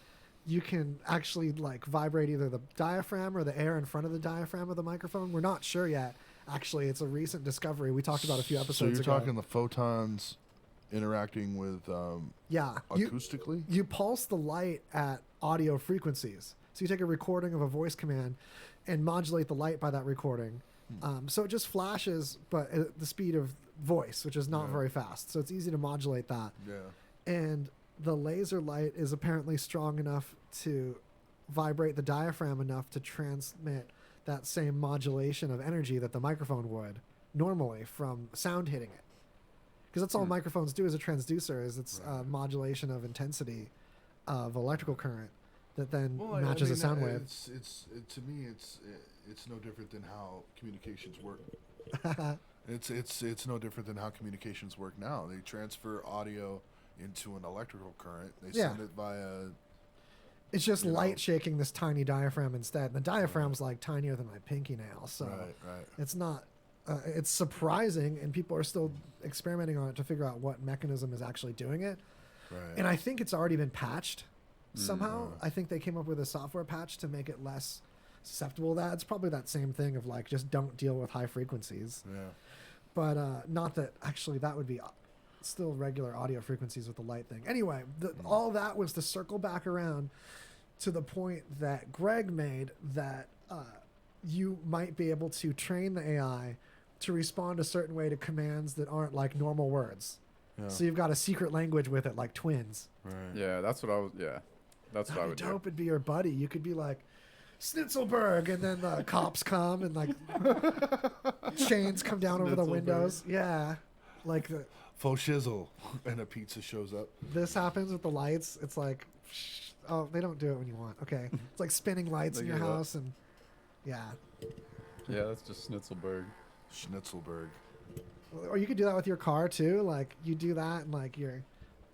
You can actually like vibrate either the diaphragm or the air in front of the diaphragm of the microphone. We're not sure yet. Actually, it's a recent discovery. We talked about a few episodes ago. So you're talking the photons interacting with acoustically? You pulse the light at audio frequencies. So you take a recording of a voice command and modulate the light by that recording. So it just flashes, but at the speed of voice, which is not very fast. So it's easy to modulate that. Yeah. And the laser light is apparently strong enough to vibrate the diaphragm enough to transmit that same modulation of energy that the microphone would normally from sound hitting it. Because that's all microphones do as a transducer, is it's modulation of intensity of electrical current that then matches a sound wave. To me, it's no different than how communications work. It's no different than how communications work now. They transfer audio into an electrical current. They send it via. It's just light shaking this tiny diaphragm instead. And the diaphragm's like tinier than my pinky nail, so it's not. It's surprising, and people are still experimenting on it to figure out what mechanism is actually doing it. Right. And I think it's already been patched somehow. I think they came up with a software patch to make it less susceptible to that. It's probably that same thing of like just don't deal with high frequencies. Yeah. But not that actually that would be still regular audio frequencies with the light thing. Anyway, all that was to circle back around to the point that Greg made that you might be able to train the AI to respond a certain way to commands that aren't like normal words. Yeah. So you've got a secret language with it, like twins. Right. Yeah, that's what I was. Yeah, that's what I would Dope do. would be your buddy. You could be like, Snitzelberg, and then the cops come and like chains come down over the windows. Yeah, like faux shizzle, and a pizza shows up. this happens with the lights. It's like, oh, they don't do it when you want. Okay, it's like spinning lights in They your give up. house, and yeah. Yeah, that's just Schnitzelberg. Schnitzelberg. Or you could do that with your car too. Like you do that, and like your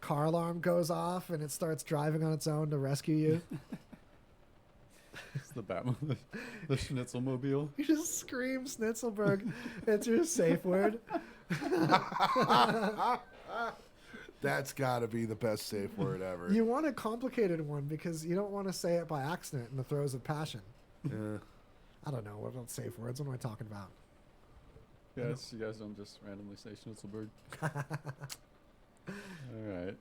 car alarm goes off, and it starts driving on its own to rescue you. It's the Batmobile, the Schnitzelmobile. You just scream Schnitzelberg. It's your safe word. That's got to be the best safe word ever. You want a complicated one because you don't want to say it by accident in the throes of passion. Yeah. I don't know. What about safe words? What am I talking about? Yes, you guys don't just randomly say Schnitzelberg. All right.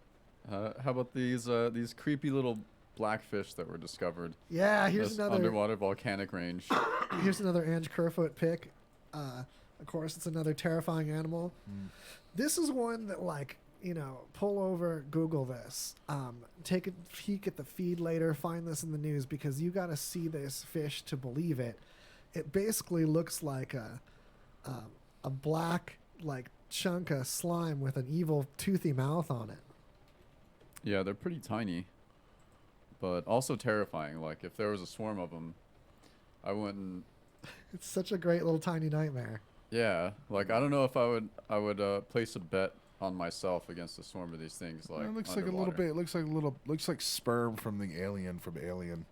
How about these creepy little blackfish that were discovered? Yeah, here's this another underwater volcanic range. Here's another Ange Kerfoot pick. Of course, it's another terrifying animal. This is one that, like, you know, pull over, Google this, take a peek at the feed later, find this in the news because you got to see this fish to believe it. It basically looks like a black like chunk of slime with an evil toothy mouth on it. Yeah, they're pretty tiny, but also terrifying. Like if there was a swarm of them, I wouldn't. It's such a great little tiny nightmare. Yeah, like I don't know if I would place a bet on myself against a swarm of these things. Like It looks like a little bit. It looks like sperm from the alien from Alien.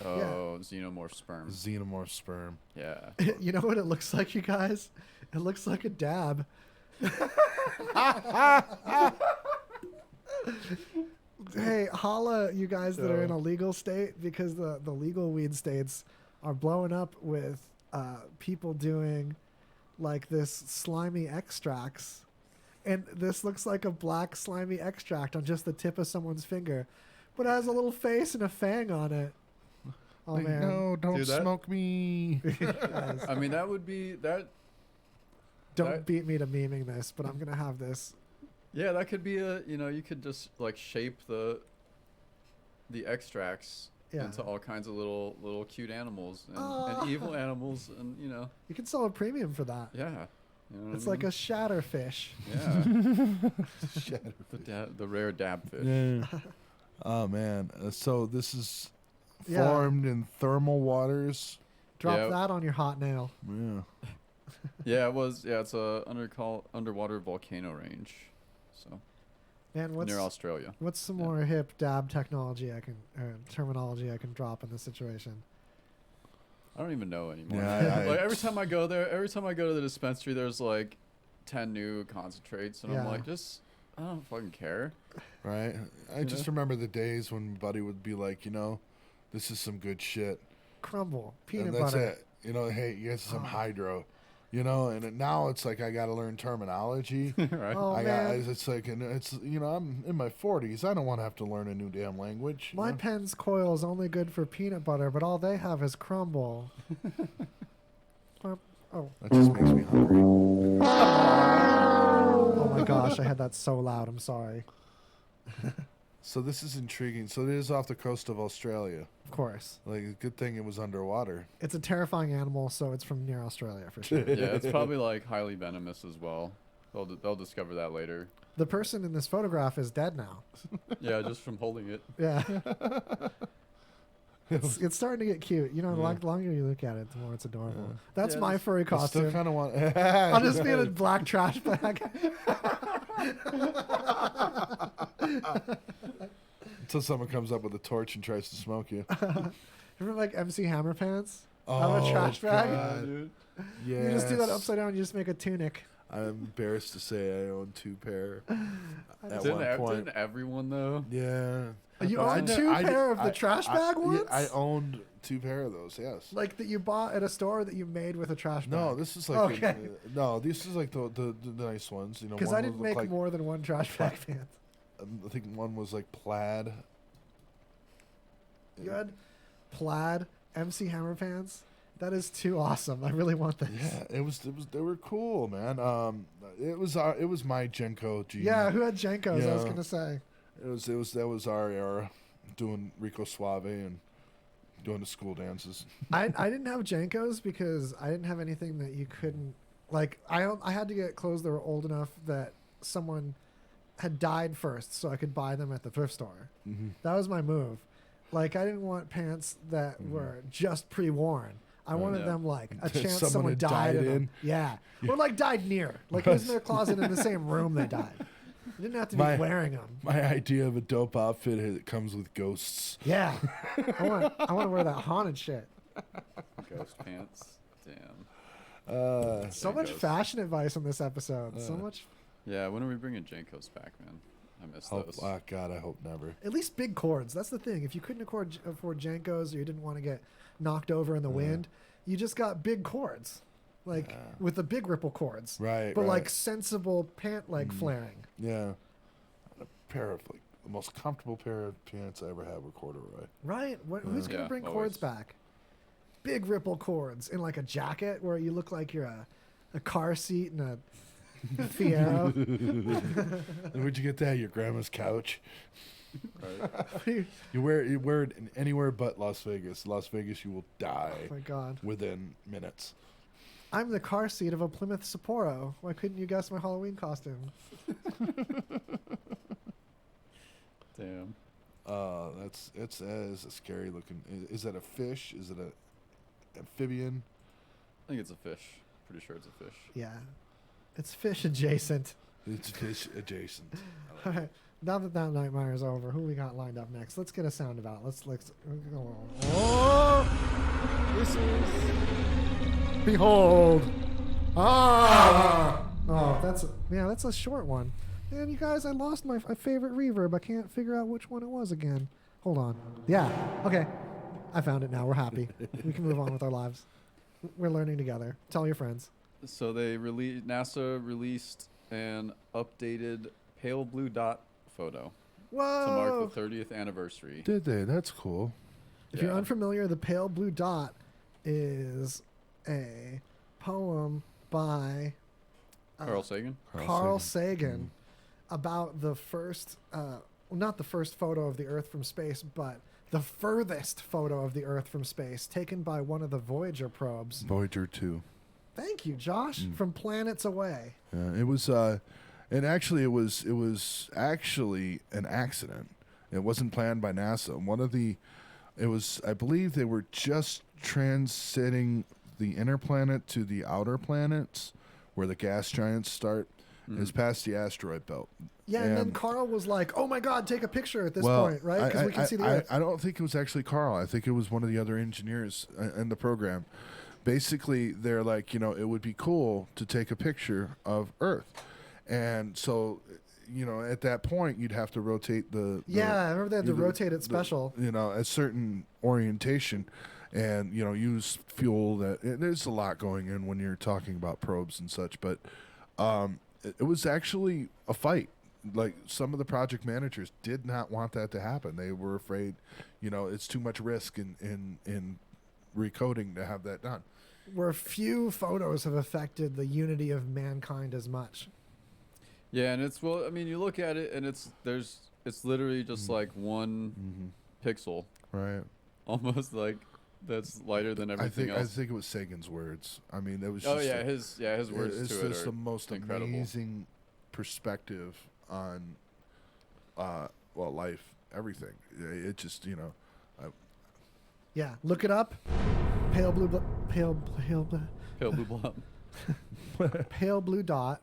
Oh, xenomorph sperm. Xenomorph sperm. Yeah. You know what it looks like, you guys? It looks like a dab. Hey, holla, you guys that are in a legal state, because the legal weed states are blowing up with people doing like this slimy extracts. And this looks like a black slimy extract on just the tip of someone's finger, but it has a little face and a fang on it. Oh, Like, man. no, don't Dude, that- smoke me. I mean, that would be that. Don't beat me to memeing this, but I'm going to have this. Yeah, that could be a. You know, you could just like shape the extracts Yeah. into all kinds of little cute animals and evil animals, and you know. You can sell a premium for that. Yeah. You know what It's I like mean? a shatterfish. Yeah. the rare dabfish. Yeah. Oh man! So this is Yeah. formed in thermal waters. Drop Yeah. that on your hot nail. Yeah. Yeah, it was. Yeah, it's a underwater volcano range. So Man, what's near Australia. What's some more hip dab technology terminology I can drop in this situation? I don't even know anymore. Yeah, like every time I go to the dispensary, there's like 10 new concentrates, and I'm Yeah. like, I don't fucking care. Right. I just remember the days when Buddy would be like, you know, this is some good shit. Crumble, peanut And that's butter. it. You know, hey, you guys some hydro. You know, and now it's like I got to learn terminology. Right. Oh, man. It's like, and it's, you know, I'm in my 40s. I don't want to have to learn a new damn language. My pen's coil is only good for peanut butter, but all they have is crumble. Oh. That just makes me hungry. Oh my gosh, I had that so loud. I'm sorry. So this is intriguing. So it is off the coast of Australia. Of course. Like, a good thing it was underwater. It's a terrifying animal, so it's from near Australia for sure. Yeah, it's probably like highly venomous as well. They'll discover that later. The person in this photograph is dead now. Yeah, just from holding it. Yeah. It's starting to get cute. You know, the longer you look at it, the more it's adorable. That's my furry I still costume. kind of want. I'll just be in a black trash bag. Until someone comes up with a torch and tries to smoke you. Remember like MC Hammer Pants? Oh, Out of a trash bag? God. Dude. Yes. You just do that upside down and you just make a tunic. I'm embarrassed to say I own 2 pair. At Didn't, one point. didn't everyone though? Yeah. You But own 2 pair of the trash bag ones? I owned 2 pair of those, yes. Like that you bought at a store that you made with a trash bag? No, this is like Okay. no, this is like the nice ones. You know, Because one I would didn't look make like, more than one trash bag pants. I think one was like plaid. You had plaid MC Hammer pants? That is too awesome. I really want this. Yeah, it was. They were cool, man. It was my Genko gene. Yeah, who had Jenkos? I was Yeah. gonna say. That was our era, doing Rico Suave and doing the school dances. I didn't have Jenkos because I didn't have anything that you couldn't like. I had to get clothes that were old enough that someone had died first, so I could buy them at the thrift store. Mm-hmm. That was my move. Like I didn't want pants that were just pre-worn. I wanted them like a chance Someone someone had died died in them. in. Yeah, or like died near. Like it was in their closet in the same room they died. You didn't have to be wearing them. My idea of a dope outfit it comes with ghosts. Yeah, I want to wear that haunted shit. Ghost pants. Damn. So much fashion advice on this episode. So much. Yeah, when are we bringing Jenkos back, man? I miss those. Oh God, I hope never. At least big cords. That's the thing. If you couldn't afford Jenkos or you didn't want to get knocked over in the wind, you just got big cords, like with the big ripple cords. Right. But right. like sensible pant leg flaring. Yeah. A pair of like the most comfortable pair of pants I ever had were corduroy. Right. Who's gonna Yeah, bring always. cords back? Big ripple cords in like a jacket where you look like you're a car seat in a Fiero. Where'd you get that? Your grandma's couch. Right. You wear it in anywhere but Las Vegas. Las Vegas, you will die Oh my God. within minutes. I'm the car seat of a Plymouth Sapporo. Why couldn't you guess my Halloween costume? Damn. It's a scary looking. Is that a fish? Is it a amphibian? I think it's a fish. Pretty sure it's a fish. Yeah. It's fish adjacent. It's fish adjacent. All right. Now that nightmare's over, who we got lined up next? Let's get a sound about. Let's. Oh, this is. Behold. Ah. Oh, that's a short one. And you guys, I lost my favorite reverb. I can't figure out which one it was again. Hold on. Yeah. Okay. I found it now. We're happy. We can move on with our lives. We're learning together. Tell your friends. So NASA released an updated pale blue dot photo Whoa. to mark the 30th anniversary. Did they? That's cool. If you're unfamiliar, the pale blue dot is a poem by Carl Sagan. Carl Sagan about the first, not the first photo of the Earth from space, but the furthest photo of the Earth from space taken by one of the Voyager probes. Voyager 2. Thank you, Josh, from planets away. Yeah, it was, and actually, it was actually an accident. It wasn't planned by NASA. I believe they were just transiting the inner planet to the outer planets, where the gas giants start. Is past the asteroid belt. Yeah, and then Carl was like, "Oh my God, take a picture at this Well, point, right? Because we can see the Earth." I don't think it was actually Carl. I think it was one of the other engineers in the program. Basically, they're like, it would be cool to take a picture of Earth. And so, at that point, you'd have to rotate the Yeah, I remember they had to rotate it special. A certain orientation and, use fuel. There's a lot going in when you're talking about probes and such. But it was actually a fight. Like, some of the project managers did not want that to happen. They were afraid, it's too much risk in recoding to have that done. Where few photos have affected the unity of mankind as much. Yeah, and you look at it and it's literally just like one pixel. Right. Almost like that's lighter than everything else. I think it was Sagan's words. I mean, it was Oh just yeah, his words it's to it just are the most incredible. amazing perspective on life, everything. It just, Yeah, look it up. Pale blue blob. Pale blue dot.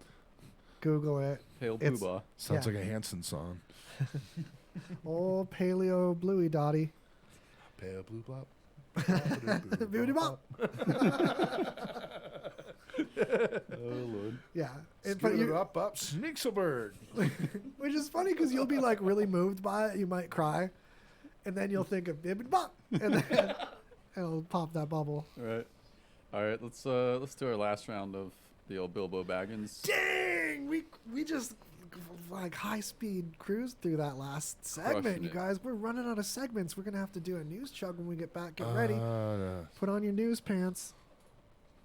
Google it. Pale blue blah. Sounds like a Hanson song. Oh, paleo bluey dotty. Pale blue blob. Beauty bop. Oh Lord. Yeah, up, Sneakselberg. which is funny because you'll be like really moved by it. You might cry, and then you'll think of bibbidi bop, and then it'll pop that bubble. All right. Let's do our last round of the old Bilbo Baggins. Dang, we just like high-speed cruise through that last segment. Crushing You it. guys, we're running out of segments. We're gonna have to do a news chug when we get back. Get ready. Put on your news pants.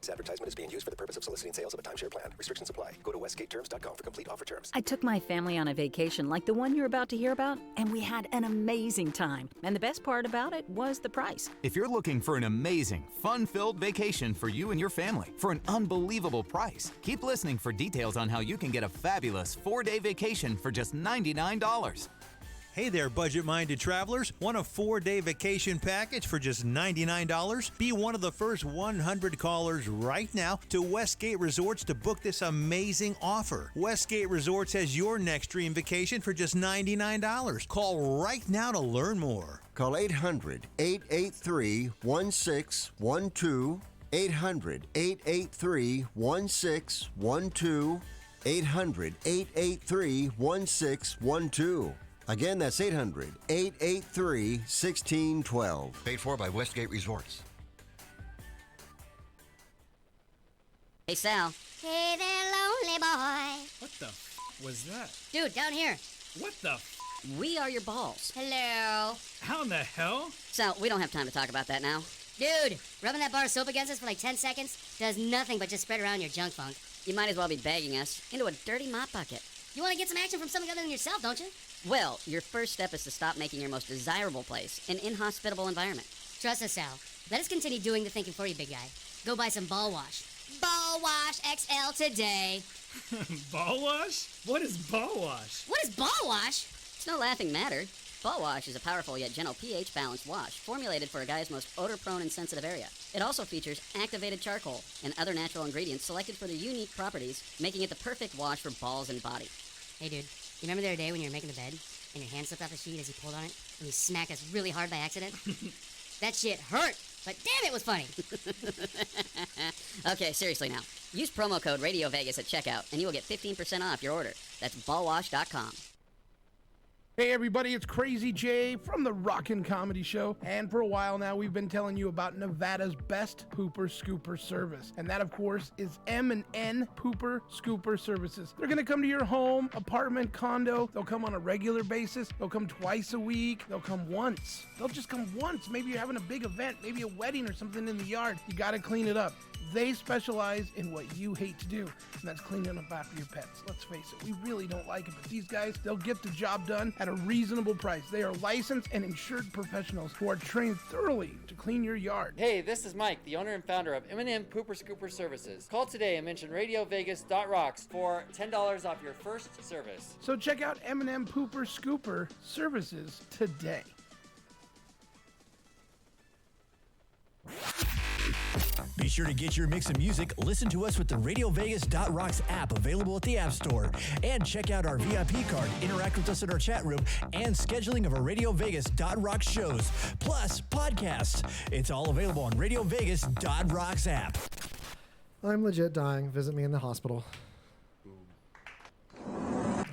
This advertisement is being used for the purpose of soliciting sales of a timeshare plan. Restrictions apply. Go to westgateterms.com for complete offer terms. I took my family on a vacation like the one you're about to hear about, and we had an amazing time. And the best part about it was the price. If you're looking for an amazing, fun-filled vacation for you and your family for an unbelievable price, keep listening for details on how you can get a fabulous 4-day vacation for just $99. Hey there, budget-minded travelers. Want a 4-day vacation package for just $99? Be one of the first 100 callers right now to Westgate Resorts to book this amazing offer. Westgate Resorts has your next dream vacation for just $99. Call right now to learn more. Call 800-883-1612. 800-883-1612. 800-883-1612. Again, that's 800-883-1612. Paid for by Westgate Resorts. Hey, Sal. Hey there, lonely boy. What the was that? Dude, down here. What the We are your balls. Hello. How in the hell? Sal, we don't have time to talk about that now. Dude, rubbing that bar of soap against us for like 10 seconds does nothing but just spread around your junk funk. You might as well be bagging us into a dirty mop bucket. You want to get some action from something other than yourself, don't you? Well, your first step is to stop making your most desirable place an inhospitable environment. Trust us, Sal. Let us continue doing the thinking for you, big guy. Go buy some ball wash. Ball wash XL today. Ball wash? What is ball wash? What is ball wash? It's no laughing matter. Ball wash is a powerful yet gentle pH balanced wash formulated for a guy's most odor prone and sensitive area. It also features activated charcoal and other natural ingredients selected for their unique properties, making it the perfect wash for balls and body. Hey, dude, you remember the other day when you were making the bed and your hand slipped off the sheet as you pulled on it and you smacked us really hard by accident? That shit hurt, but damn, it was funny. Okay, seriously now. Use promo code RadioVegas at checkout and you will get 15% off your order. That's ballwash.com. Hey everybody, it's Crazy Jay from the Rockin' Comedy Show, and for a while now we've been telling you about Nevada's best pooper scooper service, and that of course is M&N Pooper Scooper Services. They're gonna come to your home, apartment, condo. They'll come on a regular basis. They'll come twice a week. They'll come once. They'll just come once. Maybe you're having a big event, maybe a wedding or something in the yard. You gotta clean it up. They specialize in what you hate to do, and that's cleaning up after your pets. Let's face it, we really don't like it, but these guys, they'll get the job done at a reasonable price. They are licensed and insured professionals who are trained thoroughly to clean your yard. Hey, this is Mike, the owner and founder of M&M Pooper Scooper Services. Call today and mention RadioVegas.rocks for $10 off your first service. So check out M&M Pooper Scooper Services today. Be sure to get your mix of music. Listen to us with the RadioVegas.rocks app available at the App Store. And check out our VIP card, interact with us in our chat room, and scheduling of our RadioVegas.rocks shows, plus podcasts. It's all available on RadioVegas.rocks app. I'm legit dying. Visit me in the hospital.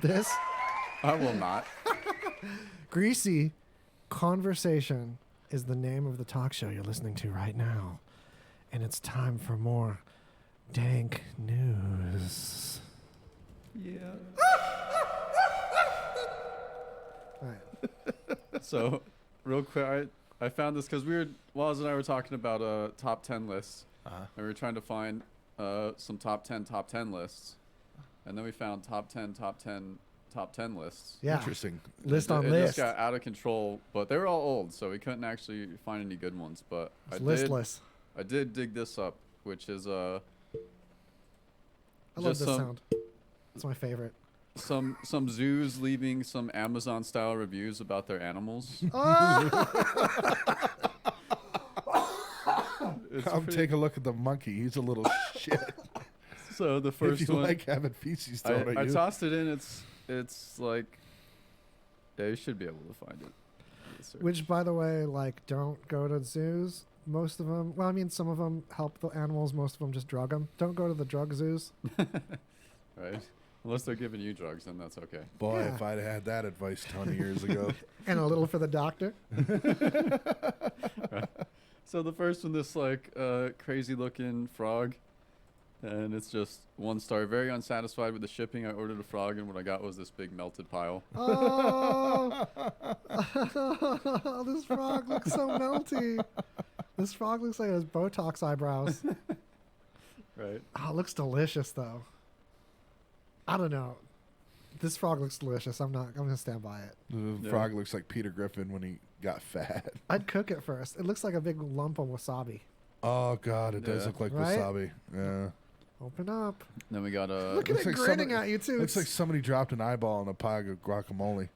This? I will not. Greasy Conversation is the name of the talk show you're listening to right now. And it's time for more dank news. Yeah. All right. So, real quick, I found this because Waz and I were talking about top 10 lists. And we were trying to find some top 10 lists. And then we found top 10 lists. Yeah. Interesting. List on it list. just got out of control, but they were all old, so we couldn't actually find any good ones. But It's listless. I did dig this up, which is I love this sound. It's my favorite. Some zoos leaving some Amazon style reviews about their animals. Come take a look at the monkey. He's a little shit. So the first if you one, like having feces thrown at I you. tossed it in. It's like, yeah, you should be able to find it. Which, by the way, like, don't go to zoos. Most of them, well, I mean, some of them help the animals. Most of them just drug them. Don't go to the drug zoos. Right? Unless they're giving you drugs, then that's okay. Boy, Yeah. if I'd had that advice 20 years ago. And a little for the doctor. Right. So the first one, this like crazy looking frog, And it's just 1 star. Very unsatisfied with the shipping. I ordered a frog, and what I got was this big melted pile. Oh, this frog looks so melty. This frog looks like it has Botox eyebrows. Right. Oh, it looks delicious though. I don't know. This frog looks delicious. I'm gonna stand by it. The frog looks like Peter Griffin when he got fat. I'd cook it first. It looks like a big lump of wasabi. Oh God, it does look like Right? wasabi. Yeah. Open up. Then we got a. Look at it grinning at you too. Looks like somebody dropped an eyeball in a pile of guacamole.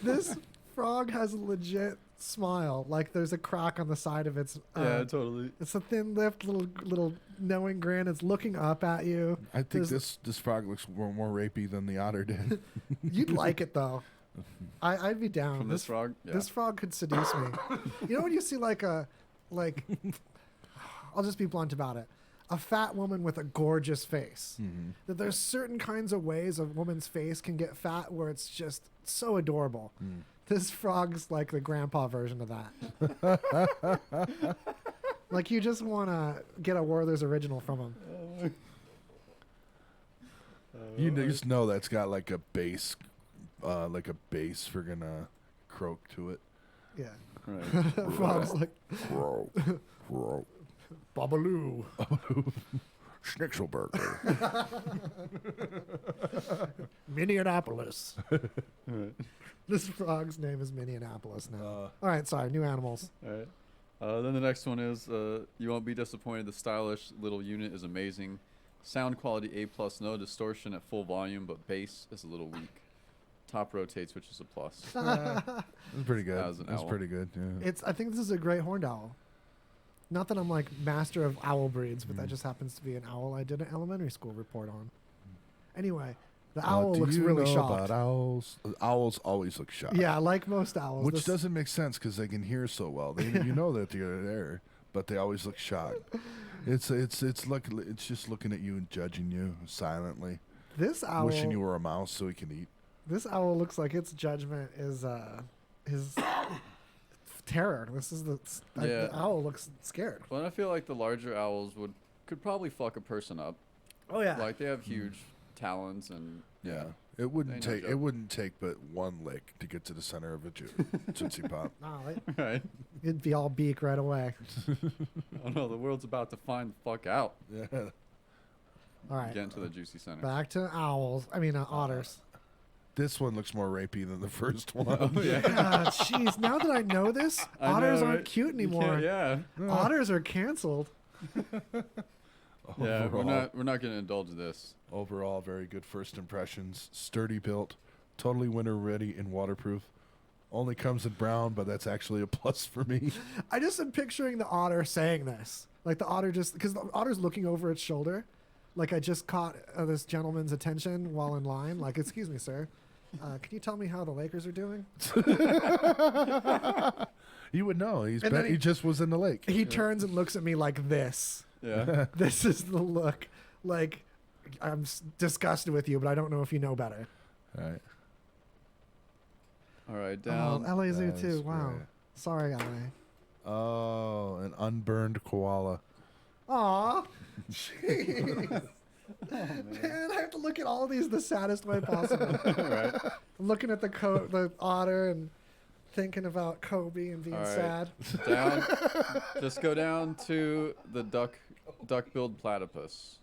This frog has a legit smile. Like there's a crack on the side of its. Yeah, totally. It's a thin-lipped little knowing grin. It's looking up at you. I think this frog looks more rapey than the otter did. You'd like it though. I'd be down. From this frog? Yeah. This frog could seduce me. You know when you see I'll just be blunt about it. A fat woman with a gorgeous face. Mm-hmm. That there's certain kinds of ways a woman's face can get fat where it's just so adorable. This frog's like the grandpa version of that. Like you just want to get a Werther's original from him. You just know that's got like a bass friggin' croak to it. Yeah. Right. Frog's like croak, croak. Babaloo. Schnitzelburger. Minneapolis. This frog's name is Minneapolis now. All right, sorry, new animals. All right. Then the next one is you won't be disappointed. The stylish little unit is amazing. Sound quality A+, no distortion at full volume, but bass is a little weak. Top rotates, which is a plus. That's pretty good. As an That's owl. pretty good. Yeah. I think this is a great horned owl. Not that I'm like master of owl breeds, but that just happens to be an owl I did an elementary school report on. Anyway, the owl do looks you really know shocked. about owls? Owls always look shocked. Yeah, like most owls. Which this- doesn't make sense because they can hear so well. You know that they're there, but they always look shocked. It's just looking at you and judging you silently. This owl, wishing you were a mouse so he can eat. This owl looks like its judgment is his terror. This is the owl looks scared. Well, I feel like the larger owls could probably fuck a person up. Oh yeah. Like they have huge talons and Yeah, it wouldn't They no take joke. it wouldn't take but one lick to get to the center of a Tootsie Pop. Right. It'd be all beak right away. Oh no, the world's about to find the fuck out. Yeah. All right. Get into the juicy center. Back to owls. I mean otters. This one looks more rapey than the first one. Oh, yeah. God, jeez. Now that I know this, I otters know, aren't right? cute You can't- anymore. yeah. Otters are canceled. Yeah, Overall- we're not gonna indulge this. Overall, very good first impressions. Sturdy built, totally winter ready and waterproof. Only comes in brown, but that's actually a plus for me. I just am picturing the otter saying this. Like the otter because the otter's looking over its shoulder. Like I just caught this gentleman's attention while in line. Like, excuse me, sir. Can you tell me how the Lakers are doing? You would know. And then He just was in the lake. He turns and looks at me like this. Yeah. This is the look. Like, I'm disgusted with you, but I don't know if you know better. All right. All right, down. Oh, LA Zoo That too. is Wow. great. Sorry, LA. Oh, an unburned koala. Aw. Jeez. Man, I have to look at all these the saddest way possible. Right. I'm looking at the otter and thinking about Kobe and being All right. sad. Down. Just go down to the duck-billed platypus.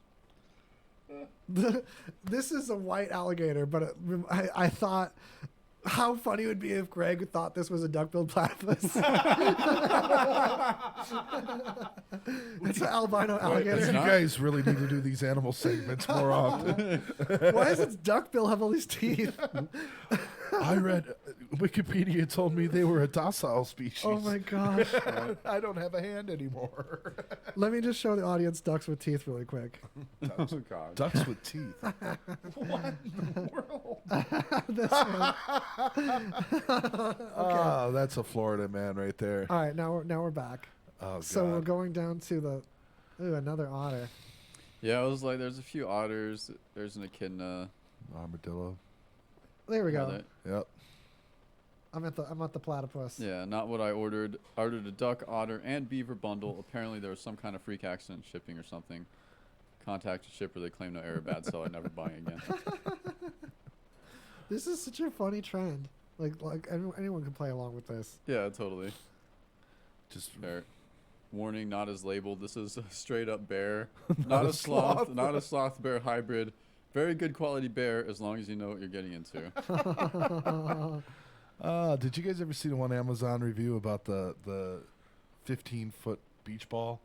This is a white alligator, but I thought how funny it would be if Greg thought this was a duck-billed platypus. It's an albino alligator. You guys really need to do these animal segments more often. Why does its duckbill have all these teeth? I read Wikipedia told me they were a docile species. Oh my gosh. I don't have a hand anymore. Let me just show the audience ducks with teeth really quick. Oh god. Ducks with teeth. What in the world? This one. Oh, that's a Florida man right there. All right, now we're back. Oh god. So we're going down to another otter. Yeah, I was like, there's a few otters. There's an echidna. Armadillo. There we Yeah, go. Yep. I'm at the platypus. Yeah, not what I ordered. I ordered a duck, otter, and beaver bundle. Apparently there was some kind of freak accident shipping or something. Contact a shipper. They claim no error, bad sell. I never buy again. This is such a funny trend. Like anyone can play along with this. Yeah, totally. Just Bear. Warning, not as labeled. This is a straight up bear. Not a sloth. Not a sloth bear hybrid. Very good quality bear as long as you know what you're getting into. Did you guys ever see the one Amazon review about the 15-foot beach ball?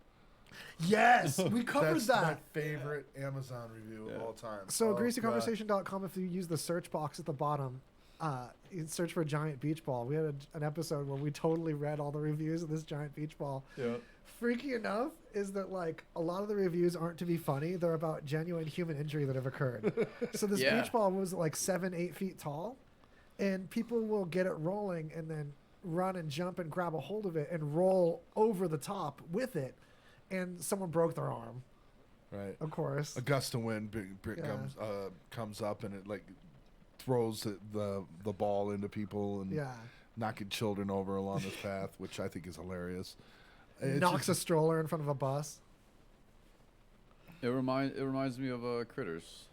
Yes, we covered That's that. my favorite Amazon review of all time. So God. greasyconversation.com, if you use the search box at the bottom, you search for giant beach ball. We had an episode where we totally read all the reviews of this giant beach ball. Yeah. Freaky enough is that like a lot of the reviews aren't to be funny. They're about genuine human injury that have occurred. So this Yeah. beach ball was like 7-8 feet tall, and people will get it rolling and then run and jump and grab a hold of it and roll over the top with it, and someone broke their arm. Right. Of course. A gust of wind Yeah. comes up and it like throws the ball into people and Yeah. knocking children over along this path, which I think is hilarious. It's Knocks a just- stroller in front of a bus. It reminds me of Critters.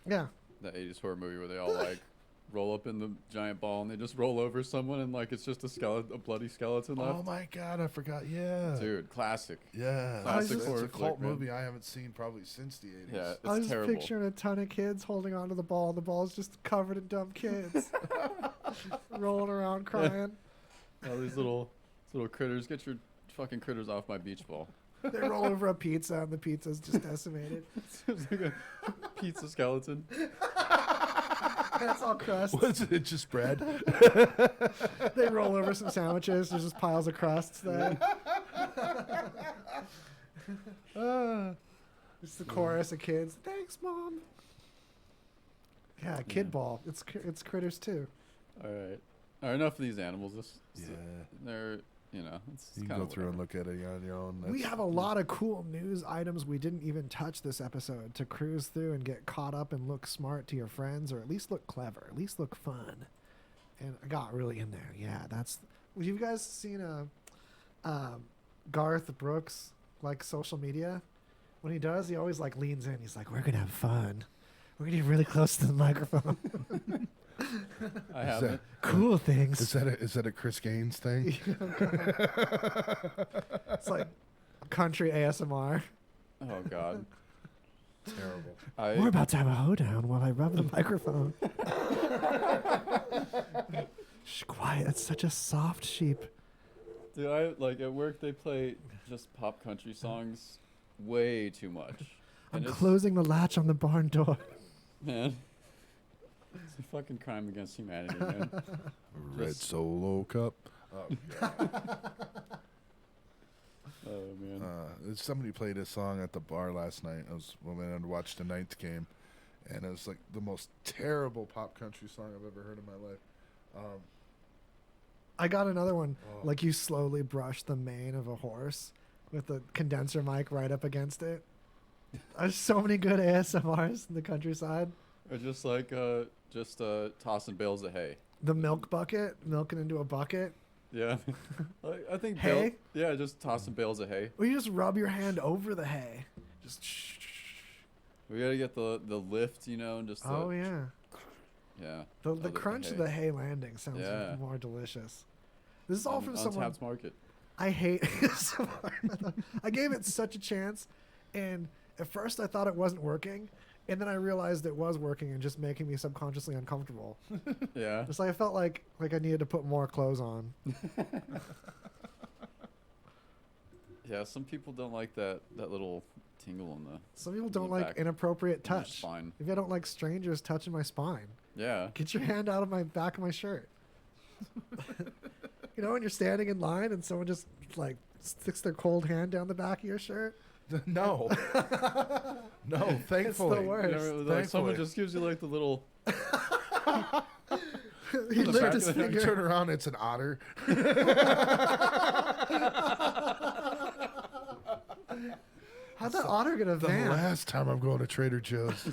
Yeah. That 80s horror movie where they all like roll up in the giant ball and they just roll over someone and like it's just a bloody skeleton left. Oh my god, I forgot. Yeah. Dude, classic. Yeah. Classic It's horror a cult flick, man. movie I haven't seen probably since the 80s. Yeah, it's I was terrible. picturing a ton of kids holding onto the ball. The ball's just covered in dumb kids. Rolling around crying. All these little critters. Get your fucking critters off my beach ball. They roll over a pizza and the pizza's just decimated. It's like a pizza skeleton. That's all crust. Was it just bread? They roll over some sandwiches. There's just piles of crusts there. It's the chorus of kids. Thanks, Mom. Yeah, kid ball. It's critters too. All right. All right, enough of these animals. Yeah. They're, it's You can kind go of through and look at it on your own. We have a lot of cool news items we didn't even touch this episode to cruise through and get caught up and look smart to your friends, or at least look clever, at least look fun. And I got really in there. Yeah, that's. Have you guys seen Garth Brooks like social media? When he does, he always like leans in. He's like, "We're gonna have fun. We're gonna get really close to the microphone." I haven't. Cool things. Is that a Chris Gaines thing? It's like country ASMR. Oh God. Terrible. We're about to have a hoedown while I rub the microphone. Shh, quiet. It's such a soft sheep. Dude, I like at work they play just pop country songs way too much. I'm And it's- closing the latch on the barn door. Man. It's a fucking crime against humanity, man. Red Just- Solo Cup. Oh, God. Oh man. Somebody played a song at the bar last night. I was when we went and watched the ninth game, and it was like the most terrible pop country song I've ever heard in my life. I got another one. Oh. Like you slowly brush the mane of a horse with the condenser mic right up against it. There's so many good ASMRs in the countryside. Or just like tossing bales of hay. The milk bucket, milking into a bucket. Yeah. I think Hay? just tossing bales of hay. Or you just rub your hand over the hay. Just We gotta get the lift, and just the, oh yeah. Yeah. The crunch of the hay landing sounds Yeah. more delicious. This is all from someone. Untapped market. I hate. I gave it such a chance, and at first I thought it wasn't working, and then I realized it was working and just making me subconsciously uncomfortable. Yeah. Just like I felt like I needed to put more clothes on. Yeah, some people don't like that little tingle in the. Some people in don't the like back inappropriate of their touch. spine. Maybe I don't like strangers touching my spine. Yeah. Get your hand out of my back of my shirt. When you're standing in line and someone just like sticks their cold hand down the back of your shirt. No. No, thankfully. It's the worst. Like someone just gives you like the little. He the licked back his of the finger. You turn around, it's an otter. How'd that otter get a The van? last time I'm going to Trader Joe's.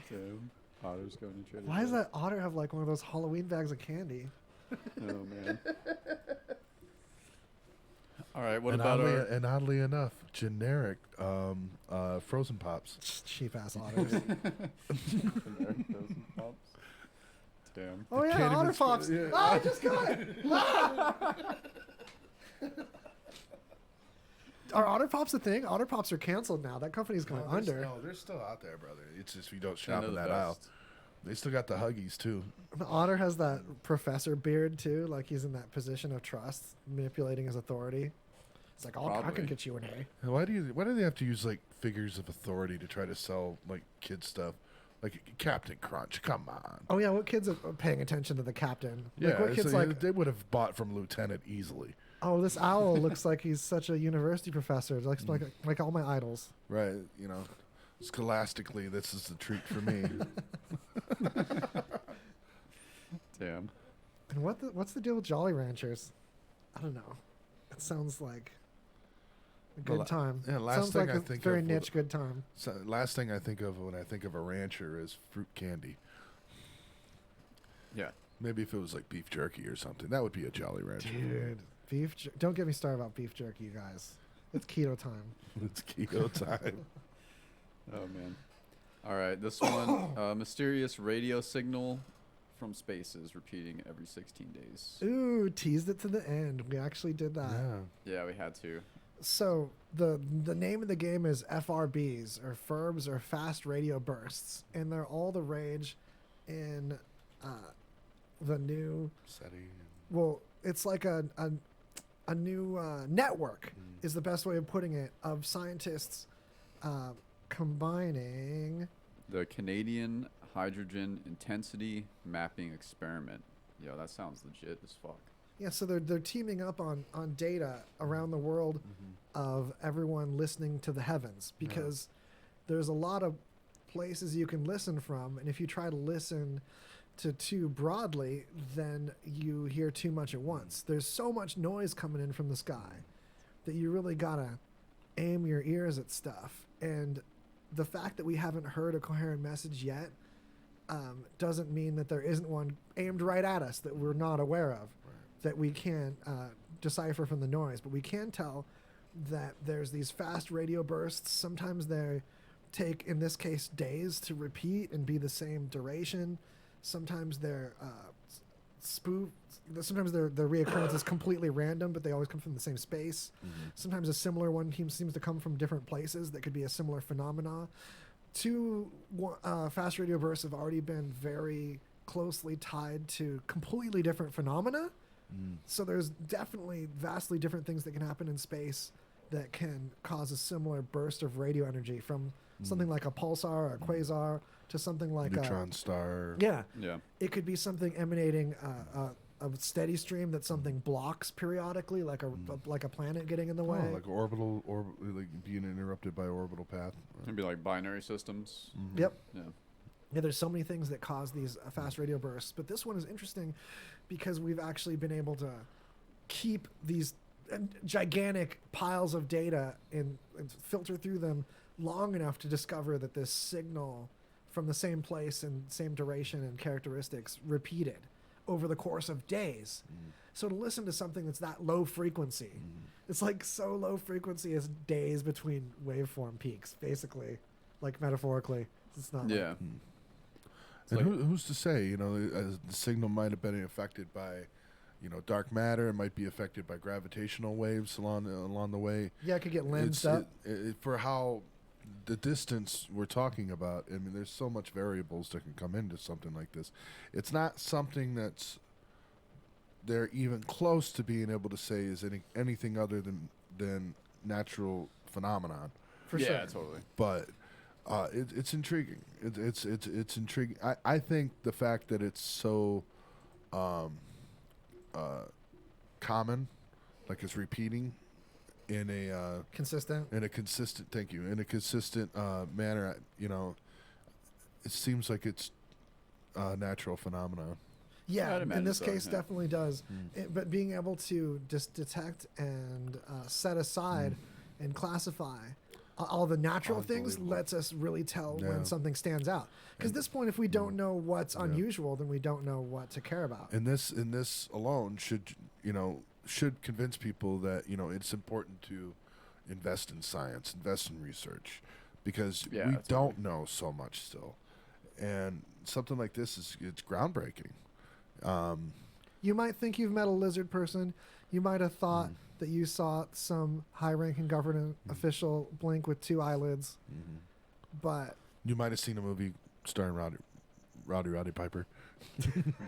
Damn. Otter's going to Trader Why does Joe's. that otter have like one of those Halloween bags of candy? Oh man. All right, what and about oddly enough, generic frozen pops. Cheap ass otters. Generic frozen pops? Damn. Oh yeah, Can't even Otter Pops. sp- yeah. Oh, I just got it. Are Otter Pops a thing? Otter Pops are canceled now. That company's going under. No, they're still out there, brother. It's just we don't Yeah, shop they're in the that aisle. best. They still got the Huggies too. The otter has that professor beard too, like he's in that position of trust, manipulating his authority. It's like, I can Probably. get you an A. And why do they have to use like figures of authority to try to sell like kid stuff? Like Captain Crunch, come on. Oh yeah, what kids are paying attention to the captain? Yeah, Like what kids like? they would have bought from Lieutenant easily. Oh, this owl looks like he's such a university professor. Like all my idols. Right, you know, scholastically, this is the treat for me. Damn. And what's the deal with Jolly Ranchers? I don't know. It sounds like a good time. Yeah, last sounds thing like I a think very of niche good time. So last thing I think of when I think of a rancher is fruit candy. Yeah. Maybe if it was like beef jerky or something, that would be a Jolly Rancher. Dude, don't get me started about beef jerky, you guys. It's keto time. It's keto time. Oh man. All right, this one, mysterious radio signal from space is repeating every 16 days. Ooh, teased it to the end. We actually did that. Yeah, we had to. So the name of the game is FRBs, or FERBs, or fast radio bursts, and they're all the rage in the new SETI. Well, it's like a new network is the best way of putting it, of scientists combining. The Canadian Hydrogen Intensity Mapping Experiment. Yo, that sounds legit as fuck. Yeah, so they're teaming up on data around the world of everyone listening to the heavens, because there's a lot of places you can listen from, and if you try to listen to too broadly, then you hear too much at once. There's so much noise coming in from the sky that you really gotta aim your ears at stuff. And the fact that we haven't heard a coherent message yet doesn't mean that there isn't one aimed right at us that we're not aware of, that we can't decipher from the noise. But we can tell that there's these fast radio bursts. Sometimes they take, in this case, days to repeat and be the same duration. Sometimes they're spoof. Sometimes their reoccurrence is completely random, but they always come from the same space. Sometimes a similar one seems to come from different places that could be a similar phenomena. Two fast radio bursts have already been very closely tied to completely different phenomena. So there's definitely vastly different things that can happen in space that can cause a similar burst of radio energy, from something like a pulsar or a quasar to something like neutron star. Yeah. Yeah. It could be something emanating a steady stream that something blocks periodically, like a planet getting in the way. Like like being interrupted by orbital path. It'd be like binary systems. Yep. Yeah. Yeah, there's so many things that cause these fast radio bursts, but this one is interesting because we've actually been able to keep these gigantic piles of data and filter through them long enough to discover that this signal from the same place and same duration and characteristics repeated over the course of days. So to listen to something that's that low frequency, it's like so low frequency as days between waveform peaks, basically, like metaphorically. It's not. Yeah. Like, And who's to say? You know, the signal might have been affected by, dark matter. It might be affected by gravitational waves along the way. Yeah, it could get lensed up. For how the distance we're talking about. I mean, there's so much variables that can come into something like this. It's not something that's they're even close to being able to say is anything other than natural phenomenon. For sure. Yeah, totally. But it's intriguing. It's intriguing. I think the fact that it's so common, like it's repeating in a consistent thank you, in a consistent manner, it seems like it's a natural phenomenon. Yeah, I'd in imagine this so, case, yeah. definitely does. But being able to just detect and set aside and classify all the natural things lets us really tell when something stands out. Because at this point, if we don't know what's unusual, then we don't know what to care about. And this alone should should convince people that it's important to invest in science, invest in research, because we don't know so much still, and something like this it's groundbreaking. You might think you've met a lizard person. You might have thought that you saw some high-ranking government official blink with 2 eyelids, but you might have seen a movie starring Roddy Piper.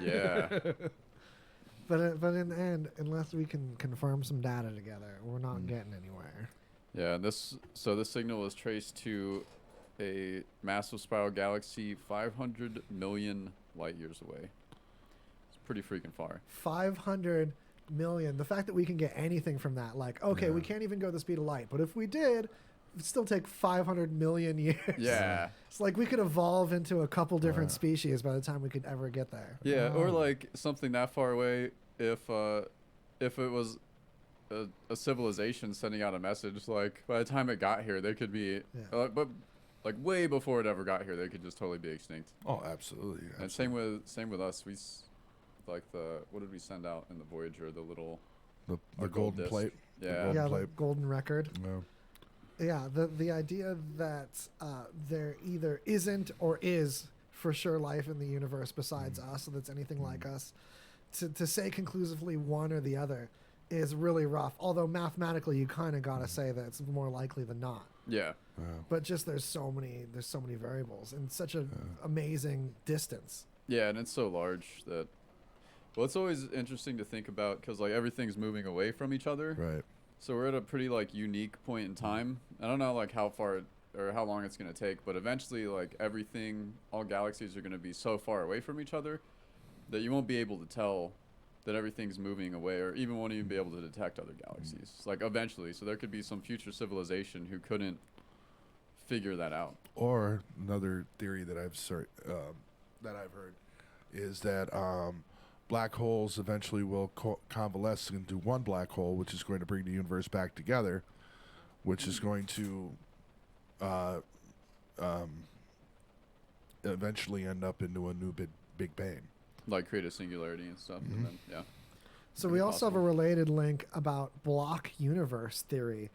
Yeah. But in the end, unless we can confirm some data together, we're not getting anywhere. Yeah, this signal was traced to a massive spiral galaxy 500 million light years away. It's pretty freaking far. 500 million. The fact that we can get anything from that, like, okay, we can't even go the speed of light, but if we did, it'd still take 500 million years. Yeah. It's like we could evolve into a couple different species by the time we could ever get there. Yeah, or like something that far away. If it was a civilization sending out a message, like by the time it got here, they could be, but like way before it ever got here, they could just totally be extinct. Oh, absolutely. And same with us. Like what did we send out in the Voyager? The little the golden plate. Yeah, the golden record. Yeah, the idea that there either isn't or is for sure life in the universe besides us that's anything like us. To say conclusively one or the other is really rough. Although mathematically, you kind of got to say that it's more likely than not. Yeah. But just there's so many variables and such an amazing distance. Yeah, and it's so large that. Well, it's always interesting to think about because like everything's moving away from each other. Right. So we're at a pretty like unique point in time. I don't know like how far or how long it's going to take, but eventually like all galaxies are going to be so far away from each other that you won't be able to tell that everything's moving away or even won't even be able to detect other galaxies. Like eventually. So there could be some future civilization who couldn't figure that out. Or another theory that I've heard is that black holes eventually will convalesce into one black hole, which is going to bring the universe back together, which is going to eventually end up into a new Big Bang. Like create a singularity and stuff. And then, So we also have a related link about block universe theory,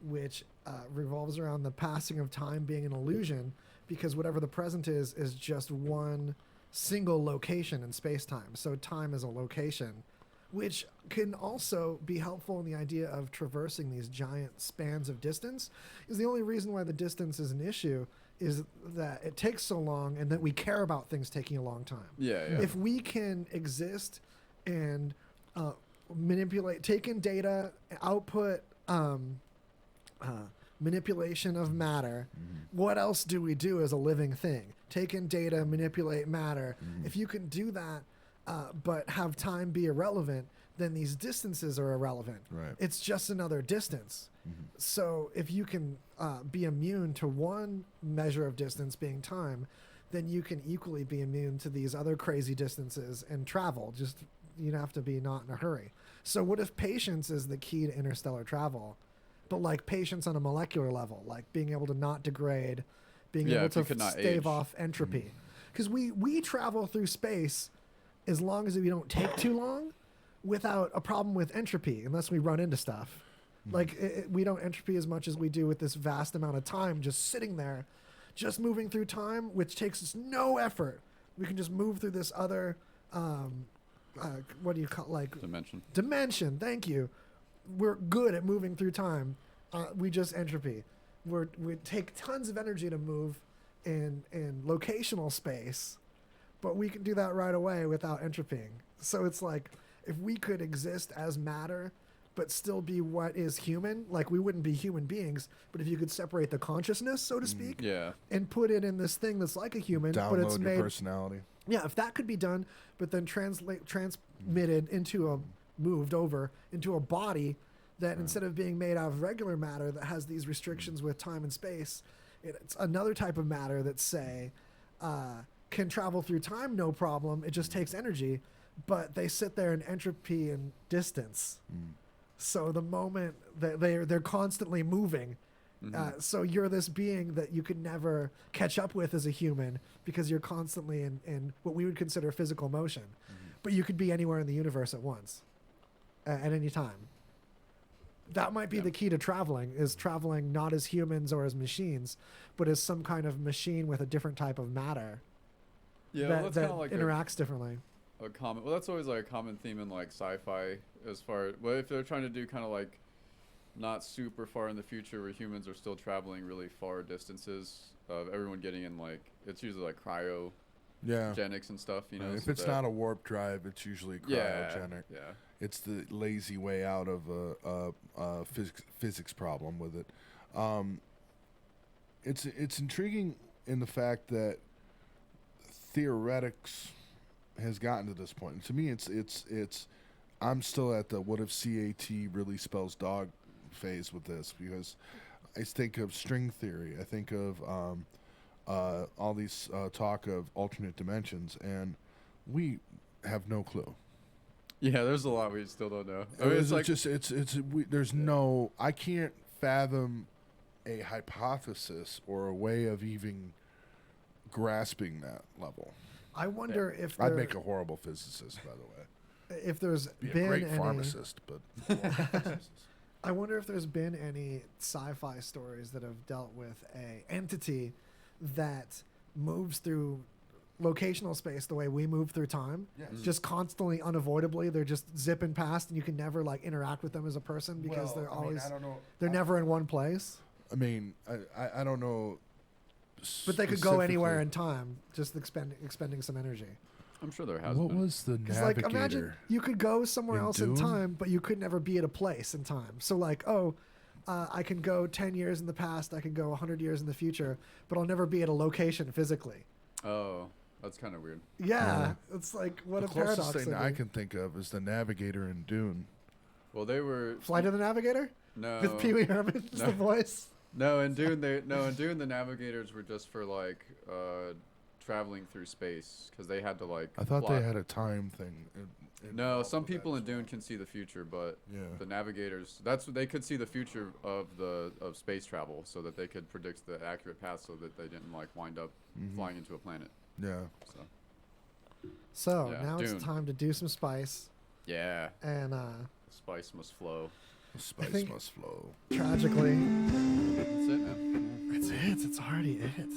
which revolves around the passing of time being an illusion because whatever the present is just one single location in space-time. So time is a location, which can also be helpful in the idea of traversing these giant spans of distance. Is the only reason why the distance is an issue is that it takes so long and that we care about things taking a long time. Yeah. If we can exist and manipulate, take in data, output manipulation of matter, what else do we do as a living thing? Take in data, manipulate matter. If you can do that, but have time be irrelevant, then these distances are irrelevant. Right. It's just another distance. So if you can be immune to one measure of distance being time, then you can equally be immune to these other crazy distances and travel. Just you'd have to be not in a hurry. So what if patience is the key to interstellar travel? But like patience on a molecular level, like being able to not degrade, being able to stave off entropy. Because we travel through space as long as we don't take too long without a problem with entropy, unless we run into stuff. Like we don't entropy as much as we do with this vast amount of time just sitting there, just moving through time, which takes us no effort. We can just move through this other, what do you call Dimension. Thank you. We're good at moving through time. We just entropy. We take tons of energy to move in locational space, but we can do that right away without entropying. So it's like if we could exist as matter, but still be what is human, like we wouldn't be human beings, but if you could separate the consciousness, so to speak, and put it in this thing that's like a human, but it's made personality. Yeah, if that could be done, but then transmitted into moved over into a body that instead of being made out of regular matter that has these restrictions with time and space, it's another type of matter that say can travel through time no problem. It just takes energy, but they sit there in entropy and distance. So the moment that they're constantly moving, so you're this being that you could never catch up with as a human because you're constantly in what we would consider physical motion, but you could be anywhere in the universe at once. at any time. That might be the key to traveling, is traveling not as humans or as machines, but as some kind of machine with a different type of matter that interacts differently. A common, well, that's always like a common theme in like sci-fi, as far, well, if they're trying to do kind of like not super far in the future where humans are still traveling really far distances, of everyone getting in like, it's usually like cryogenics and stuff, you know. If so it's not a warp drive, it's usually cryogenic. Yeah. It's the lazy way out of a physics problem with it. It's intriguing in the fact that theoretics has gotten to this point. And to me, it's I'm still at the what if CAT really spells dog phase with this, because I think of string theory. I think of all these talk of alternate dimensions, and we have no clue. Yeah, there's a lot we still don't know. I mean, there's no, I can't fathom a hypothesis or a way of even grasping that level. I wonder if I'd make a horrible physicist, by the way. If there's be been a great any pharmacist, but I wonder if there's been any sci-fi stories that have dealt with a entity that moves through locational space the way we move through time. Yes. Just constantly, unavoidably, they're just zipping past, and you can never like interact with them as a person because they're always I don't know. they're never in one place. I mean, I don't know. But they could go anywhere in time, just expending some energy. I'm sure there has What been. was the Because navigator? like, imagine you could go somewhere else in Dune? time, but you could never be at a place in time. So like, I can go 10 years in the past, I can go 100 years in the future, but I'll never be at a location physically. Oh, that's kind of weird. Yeah, it's like, what a paradox. The closest thing that'd I be. can think of is the navigator in Dune. Well, they were Flight of the Navigator? No. With Pee Wee Herman as the voice? No, in Dune the navigators were just for like traveling through space, because they had to like. I thought they had a time thing. No, some people in Dune can see the future, but the navigators, that's what they could see the future of space travel, so that they could predict the accurate path, so that they didn't like wind up flying into a planet. Yeah. So Yeah, now Dune. it's time to do some spice. Yeah. And spice must flow. Spice think- must flow. tragically, That's it, man. it's it. It's already it.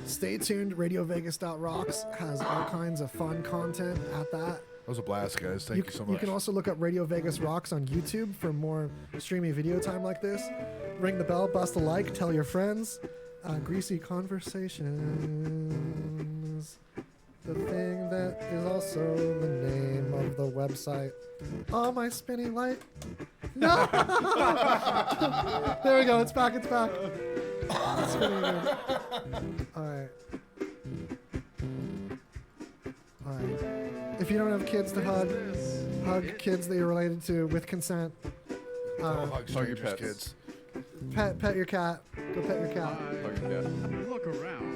Stay tuned. RadioVegas.rocks has all kinds of fun content at that. That was a blast, guys. Thank you so much. You can also look up Radio Vegas Rocks on YouTube for more streaming video time like this. Ring the bell, bust a like, tell your friends. Greasy Conversations. The thing that is also the name of the website. Oh, my spinning light. No! There we go. It's back. It's back. It's spinning again. All right. All right. If you don't have kids to hug kids that you're related to with consent. Hug strangers, kids. Pet your cat. Go pet your cat. Hug your cat. Look around.